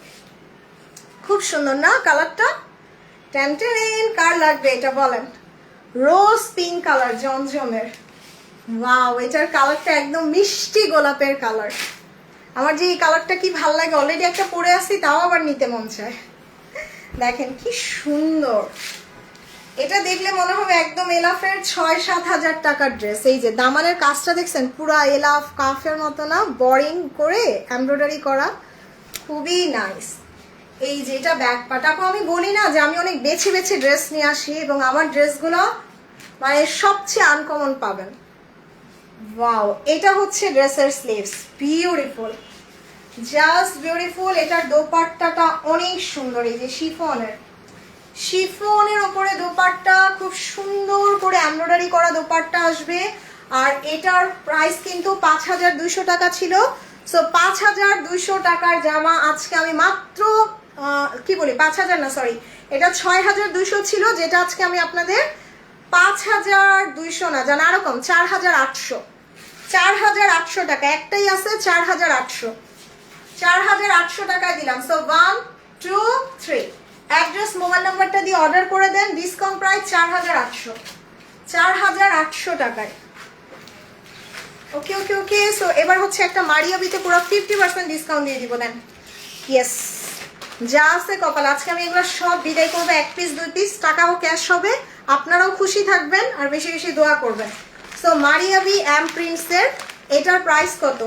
খুব সুন্দর না কালারটা? টেন টেন, কার লাগবে এটা বলেন? রোজ পিঙ্ক কালার জমজমের। ওয়াও, এটার কালারটা একদম মিষ্টি গোলাপের কালার। আমার যে এই কালারটা কি ভাল লাগে, অলরেডি একটা পরে আসি, তাও আবার নিতে মন চায়। দেখেন কি সুন্দর, এটা দেখলে মনে হবে একদম এলাফের 6-7 হাজার টাকার ড্রেস। এই যে দামানের কাজটা দেখছেন, পুরা এলাফ কাফের মতো না, বোরিং করে এমব্রয়ডারি করা, খুবই নাইস। এই যে এটা ব্যাক পার্ট। আপু আমি বলি না যে আমি অনেক বেছে বেছে ড্রেস নিয়ে আসি, এবং আমার ড্রেসগুলো মানে সবচেয়ে আনকমন পাবেন। ওয়াও, এটা হচ্ছে ড্রেসের স্লিভস, বিউটিফুল, জাস্ট বিউটিফুল। এটার দোপাট্টাটা অনেক সুন্দর, এই যে শিফনের, শিফনের ওপরে দোপাট্টা, খুব সুন্দর করে এমব্রয়ডারি করা দোপাট্টা আসবে। আর এটার প্রাইস কিন্তু 5200 টাকা ছিল। সো 5200 টাকার জামা আজকে আমি মাত্র কি বলি 5000 না, সরি, এটা 6200 ছিল, যেটা আজকে আমি আপনাদের 5200 না, জান আরো কম, 4800, 4800 টাকা। একটাই আছে 4800, 4800 টাকায় দিলাম। সো 1 2 3, অ্যাড্রেস মোবাইল নাম্বারটা দিয়ে অর্ডার করে দেন। ডিসকাউন্ট প্রাইস 4800, 4800 টাকায়। ওকে ওকে ওকে, সো এবার হচ্ছে একটা মারিয়াবিতে পুরো 50% ডিসকাউন্ট দিয়ে দিব। দেন, ইয়েস, যা আছে কপাল। আজকে আমি এগুলো সব বিদায় করবো, 1 পিস 2 পিস, টাকাও ক্যাশ হবে, আপনারাও খুশি থাকবেন আর বেশি বেশি দোয়া করবেন। সো মারিয়াবি এম প্রিন্টসের এটার প্রাইস কত?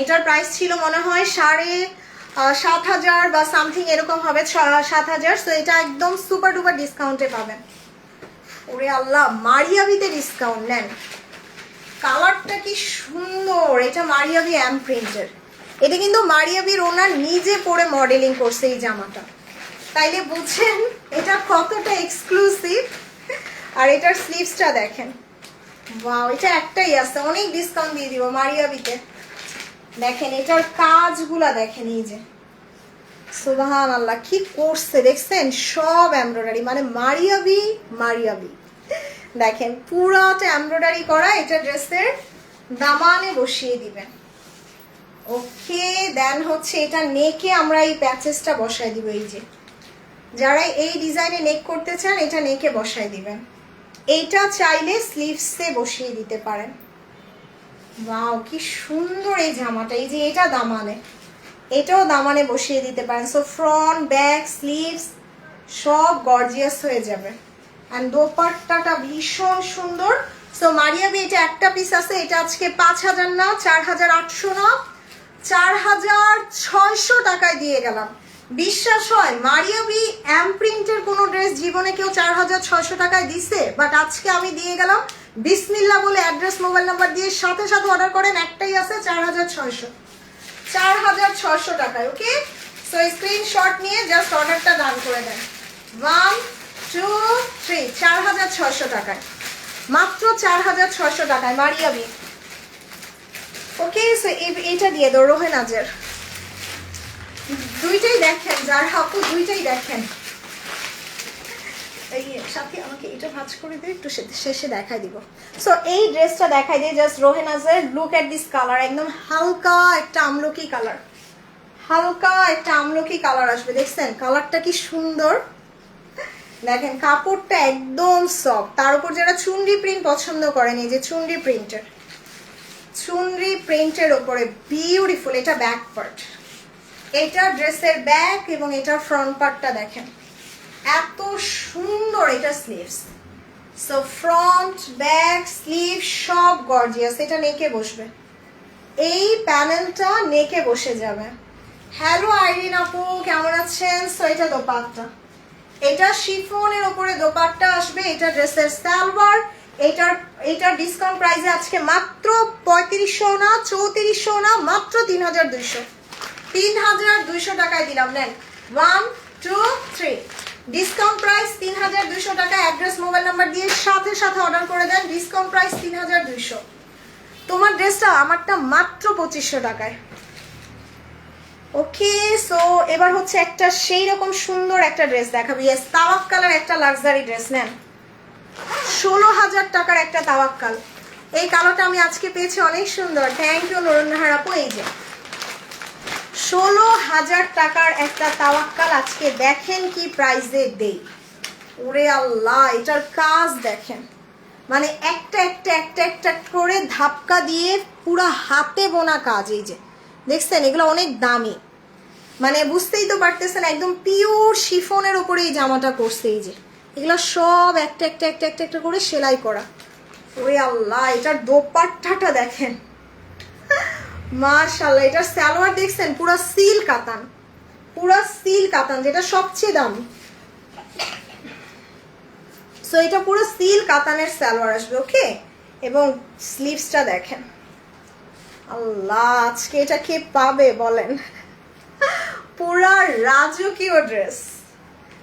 এটার প্রাইস ছিল মনে হয় 7500 বা সামথিং এরকম হবে, 7000। সো এটা একদম সুপার ডুপার ডিসকাউন্টে পাবেন। ওরে আল্লাহ, মারিয়াবিতে ডিসকাউন্ট নেন। কালারটা কি সুন্দর, এটা মারিয়াবি এম প্রিন্টের। এটা কিন্তু মারিয়াবির ওনার নিজে পরে মডেলিং করছে এই জামাটা, তাইলে বুঝছেন এটা কতটা এক্সক্লুসিভ। আর এটার স্লিভসটা দেখেন, ওয়াও, এটা একটাই আছে, অনেক ডিসকাউন্ট দিয়ে দিব মারিয়াবিতে। দেখেন এটার কাজগুলা দেখেন, এই যে সুবহানাল্লাহ কি করছে দেখছেন, সব এমব্রয়ডারি, মানে মারিয়াবি মারিয়াবি। দেখেন পুরাটা এমব্রয়ডারি করা, এটা ড্রেসের দামানে বসিয়ে দিবেন। ওকে, দেন হচ্ছে এটা নেকে আমরা এই প্যাচেসটা বসায় দিব। এই যে যারা এই ডিজাইনে নেক করতে চান এটা নেকে বসায় দিবেন। এইটা চাইলে স্লিভসে বসিয়ে দিতে পারেন। ওয়াও কি সুন্দর এই জামাটা, এই যে এটা দামানে, এটাও দামানে বসিয়ে দিতে পারেন। সো ফ্রন্ট, ব্যাক, স্লিভস সব গর্জিয়াস হয়ে যাবে। অ্যান্ড দোপাট্টাটা ভীষণ সুন্দর। সো মারিয়াবি এটা একটা পিস আছে, এটা আজকে 5000 না, 4800 না, 4600 টাকায় দিয়ে গেলাম। বিশ্বাস হয় মারিয়াবি প্রিন্টের কোনো ড্রেস জীবনে কেউ 4600 টাকায় দিছে? বাট আজকে আমি দিয়ে গেলাম। বিসমিল্লাহ বলে অ্যাড্রেস, মোবাইল নাম্বার দিয়ে সাথে সাথে অর্ডার করেন, একটাই আছে 4600 টাকায়। ওকে, সো স্ক্রিনশট নিয়ে জাস্ট অর্ডারটা ডান করে দেন। 1 2 3, 4600 টাকায়, মাত্র 4600 টাকায় মারিয়াবি। ওকে, সো এটা দিয়ে দাও রোহেনাজের। দুইটাই দেখেন, যার হাপু দুইটাই দেখেন। এই সাথে আমাকে এটা ভাঁজ করে দিয়ে একটু শেষে দেখাই দিব। সো এই ড্রেসটা দেখাই দিয়ে জাস্ট রোহেনাজের। লুক এট দিস কালার, একদম হালকা একটা আমলকি কালার, হালকা একটা আমলকি কালার আসবে। দেখছেন কালারটা কি সুন্দর, দেখেন কাপড়টা একদম সফট। তার উপর যারা চুনরি প্রিন্ট পছন্দ করেন, এই যে চুনরি প্রিন্টের ওপরে বিউটিফুল। এটা ব্যাক পার্ট, এটা ড্রেসের ব্যাক, এবং এটার ফ্রন্ট পার্টটা দেখেন এত সুন্দর। এটা sleeves, so front, back, sleeve সব গর্জিয়াস। এটা নেকে বসবে, এই প্যানেলটা নেকে বসে যাবে। হ্যালো আইরিন আপু, কেমন আছেন? সো এটা দোপাট্টা, এটা শিফনের উপরে দোপাট্টা আসবে। এটা ড্রেসের সালোয়ার। এটার ডিসকাউন্ট প্রাইসে আজকে মাত্র 3500 না, 3400 না, মাত্র 3200 টাকায় দিলাম। নেন 1 2 3, ডিসকাউন্ট প্রাইস 3200 টাকা। অ্যাড্রেস, মোবাইল নাম্বার দিয়ে সাথে সাথে অর্ডার করে দেন। Discount price 3200। তোমার ড্রেসটা, আমারটা মাত্র 2500 টাকায়। ওকে, সো এবার হচ্ছে একটা সেই রকম সুন্দর একটা ড্রেস দেখাবো। ইয়েস, তাওয়াক্কালের একটা লাক্সারি ড্রেস। নেন 16000 টাকার একটা তাওয়াক্কাল। এই কালোটা আমি আজকে পেয়েছি, অনেক সুন্দর। থ্যাংক ইউ নুরুন্নাহার আপু। এই যে 16000 টাকার একটা তাওয়াক্কাল আজকে দেখেন কি প্রাইসে দেই। ওরে আল্লাহ, এটার কাজ দেখেন, মানে একটা একটা একটা একটা করে ধাপকা দিয়ে পুরা হাতে বোনা কাজ। এই যে দেখছেন, এগুলো অনেক দামি, মানে বুঝতেই তো পারতেছেন, একদম পিওর শিফনের উপরে এই জামাটা করছে। এই যে এগুলো সব একটা একটা একটা একটা একটা করে সেলাই করা। ওরে আল্লাহ, এটার দোপাট্টাটা দেখেন, মাশাআল্লাহ। এটার সালোয়ার দেখছেন, পুরা সিল কাতান, পুরা সিল কাতান, যেটা সবচেয়ে দামি। সো এটা পুরো সিল কাতানের সালোয়ার আসবে। ওকে, এবং স্লিভসটা দেখেন। আল্লাহ, আজকে এটা কে পাবে বলেন? পুরা রাজকীয় ড্রেস।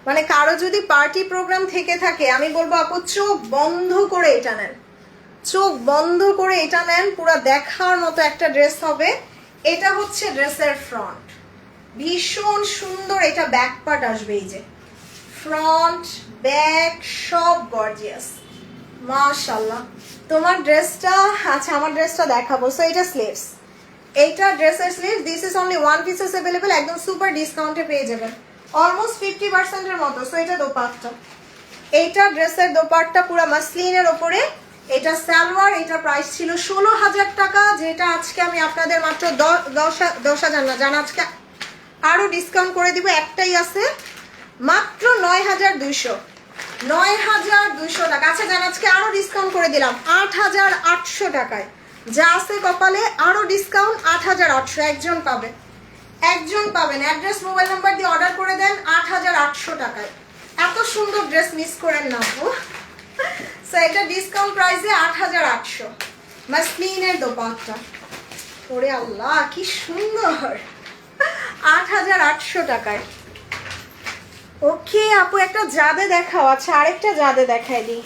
মানে কারো যদি পার্টি প্রোগ্রাম থেকে থাকে, আমি বলবো আপু চোখ বন্ধ করে এটা নেন, চোখ বন্ধ করে এটা নেন। পুরা দেখার মতো একটা ড্রেস হবে। এটা হচ্ছে ড্রেসের ফ্রন্ট, ভীষণ সুন্দর। এটা ব্যাক পার্ট আসবে, এই যে ফ্রন্ট, ব্যাক সব গর্জিয়াস, মাশাআল্লাহ। তোমার ড্রেসটা, আচ্ছা আমার ড্রেসটা দেখাবো। সো এটা স্লিভস, এইটা ড্রেসের sleeves. This is only 1 pieces available, একদম সুপার ডিসকাউন্টে পেয়ে যাবেন, অলমোস্ট 50% এর মতো। সো এটা দোপাট্টা, এইটা ড্রেসের দোপাট্টা পুরো মাসলিনের উপরে। এটা সালোয়ার। এটা প্রাইস ছিল 16000 টাকা, যেটা আজকে আমি আপনাদের মাত্র 10000 না জান, আজকে আরো ডিসকাউন্ট করে দিব। একটাই আছে, মাত্র 9200 টাকা। আচ্ছা জান, আজকে আরো ডিসকাউন্ট করে দিলাম 8800 টাকায়। যা আছে কপালে আরো ডিসকাউন্ট 8800। একজন পাবে, একজন পাবেন। অ্যাড্রেস, মোবাইল নাম্বার দিয়ে অর্ডার করে দেন 8800 টাকায়। এত সুন্দর ড্রেস মিস করেন না আপু। সো এটা ডিসকাউন্ট প্রাইসে 8800, মাসলিনের দোপাট্টা। ওরে আল্লাহ কি সুন্দর, 8800 টাকায়। ওকে আপু, একটা জাদে দেখাও। আচ্ছা আরেকটা জাদে দেখাই দিই।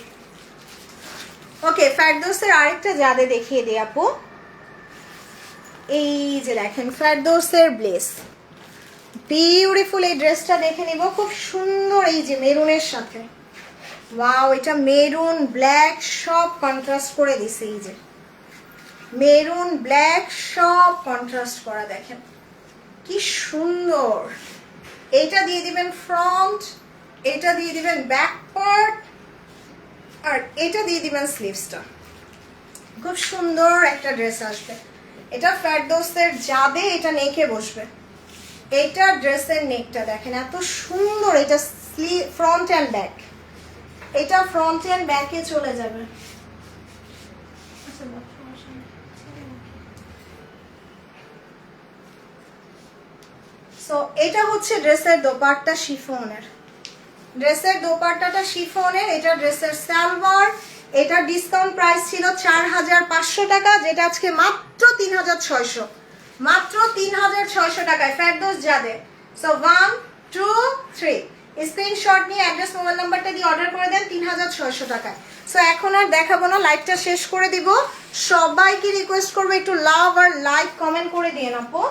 ওকে, ফেরদৌসের আরেকটা জাদে দেখিয়ে দিই আপু। এই যে দেখেন ফেরদৌসের ব্লেস, বিউটিফুল। এই ড্রেসটা দেখে নিব, খুব সুন্দর। এই যে মেরুনের সাথে, ওয়াও, এটা মেরুন ব্ল্যাক সব কন্ট্রাস্ট করে দিছে। এই যে মেরুন ব্ল্যাক সব কন্ট্রাস্ট করা, দেখেন কি সুন্দর। এটা দিয়ে দিবেন ফ্রন্ট, এটা দিয়ে দিবেন ব্যাক পার্ট, আর এটা দিয়ে দিবেন স্লিভসটা। খুব সুন্দর একটা ড্রেস আসবে। এটা ফেরদৌসের জাদে, এটা নেকে বসবে। এটা ড্রেসের নেকটা দেখেন এত সুন্দর। এটা ফ্রন্ট অ্যান্ড ব্যাক, এটা ফ্রন্ট অ্যান্ড ব্যাকে চলে যাবে। সো এটা হচ্ছে ড্রেসের দোপাট্টা শিফনের, ড্রেসের দোপাট্টাটা শিফনের। এটা ড্রেসের সালোয়ার। এটা ডিসকাউন্ট প্রাইস ছিল 4500 টাকা, যেটা আজকে মাত্র 3600, মাত্র 3600 টাকায় ফেরদৌস জাদে। সো 1 2 3 স্ক্রিনশট নিয়ে অ্যাড্রেস মোবাইল নাম্বারটা দিয়ে অর্ডার করে দেন 3600 টাকায়। সো এখন আর দেখাবো না, লাইভটা শেষ করে দিব। সবাইকে রিকোয়েস্ট করবো একটু লাভ আর লাইক কমেন্ট করে দিয়ে আপু।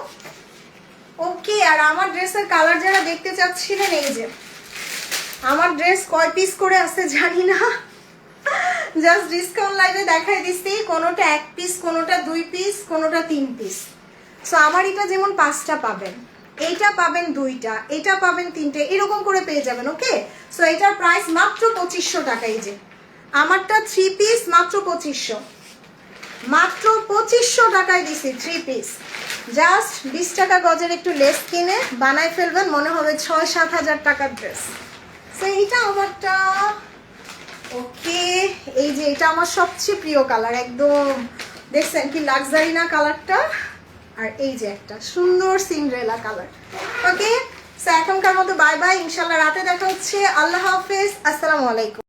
ওকে, আর আমার ড্রেসের কালার যারা দেখতে চাচ্ছিলেন, এই যে আমার ড্রেস কয় পিস করে আছে জানি না, জাস্ট ডিসকাউন্ট লাইভে দেখাই দিচ্ছি। কোনোটা 1 পিস, কোনোটা 2 পিস, কোনোটা 3 পিস। সো আমার এটা যেমন 5টা পাবেন, এইটা পাবেন 2টা, এটা পাবেন 3টে, এরকম করে পেয়ে যাবেন। ওকে, সো এটার প্রাইস মাত্র 2500 টাকা। এই যে আমারটা 3 পিস মাত্র 2500, মাত্র 2500 টাকায় দিছি 3 পিস। জাস্ট 20 টাকা গজের একটু লেস কিনে বানায় ফেলবেন, মনে হবে 6-7 হাজার টাকার ড্রেস। সো এইটা আমারটা। ওকে, এই যে এটা আমার সবচেয়ে প্রিয় কালার, একদম দেখছেন কি লাক্সারি না কালারটা। আর এই যে একটা সুন্দর সিন্ড্রেলা কালার। ওকে, সো এখনকার মতো বাই বাই, ইনশাল্লাহ রাতে দেখা হচ্ছে। আল্লাহ হাফেজ, আসসালামু আলাইকুম।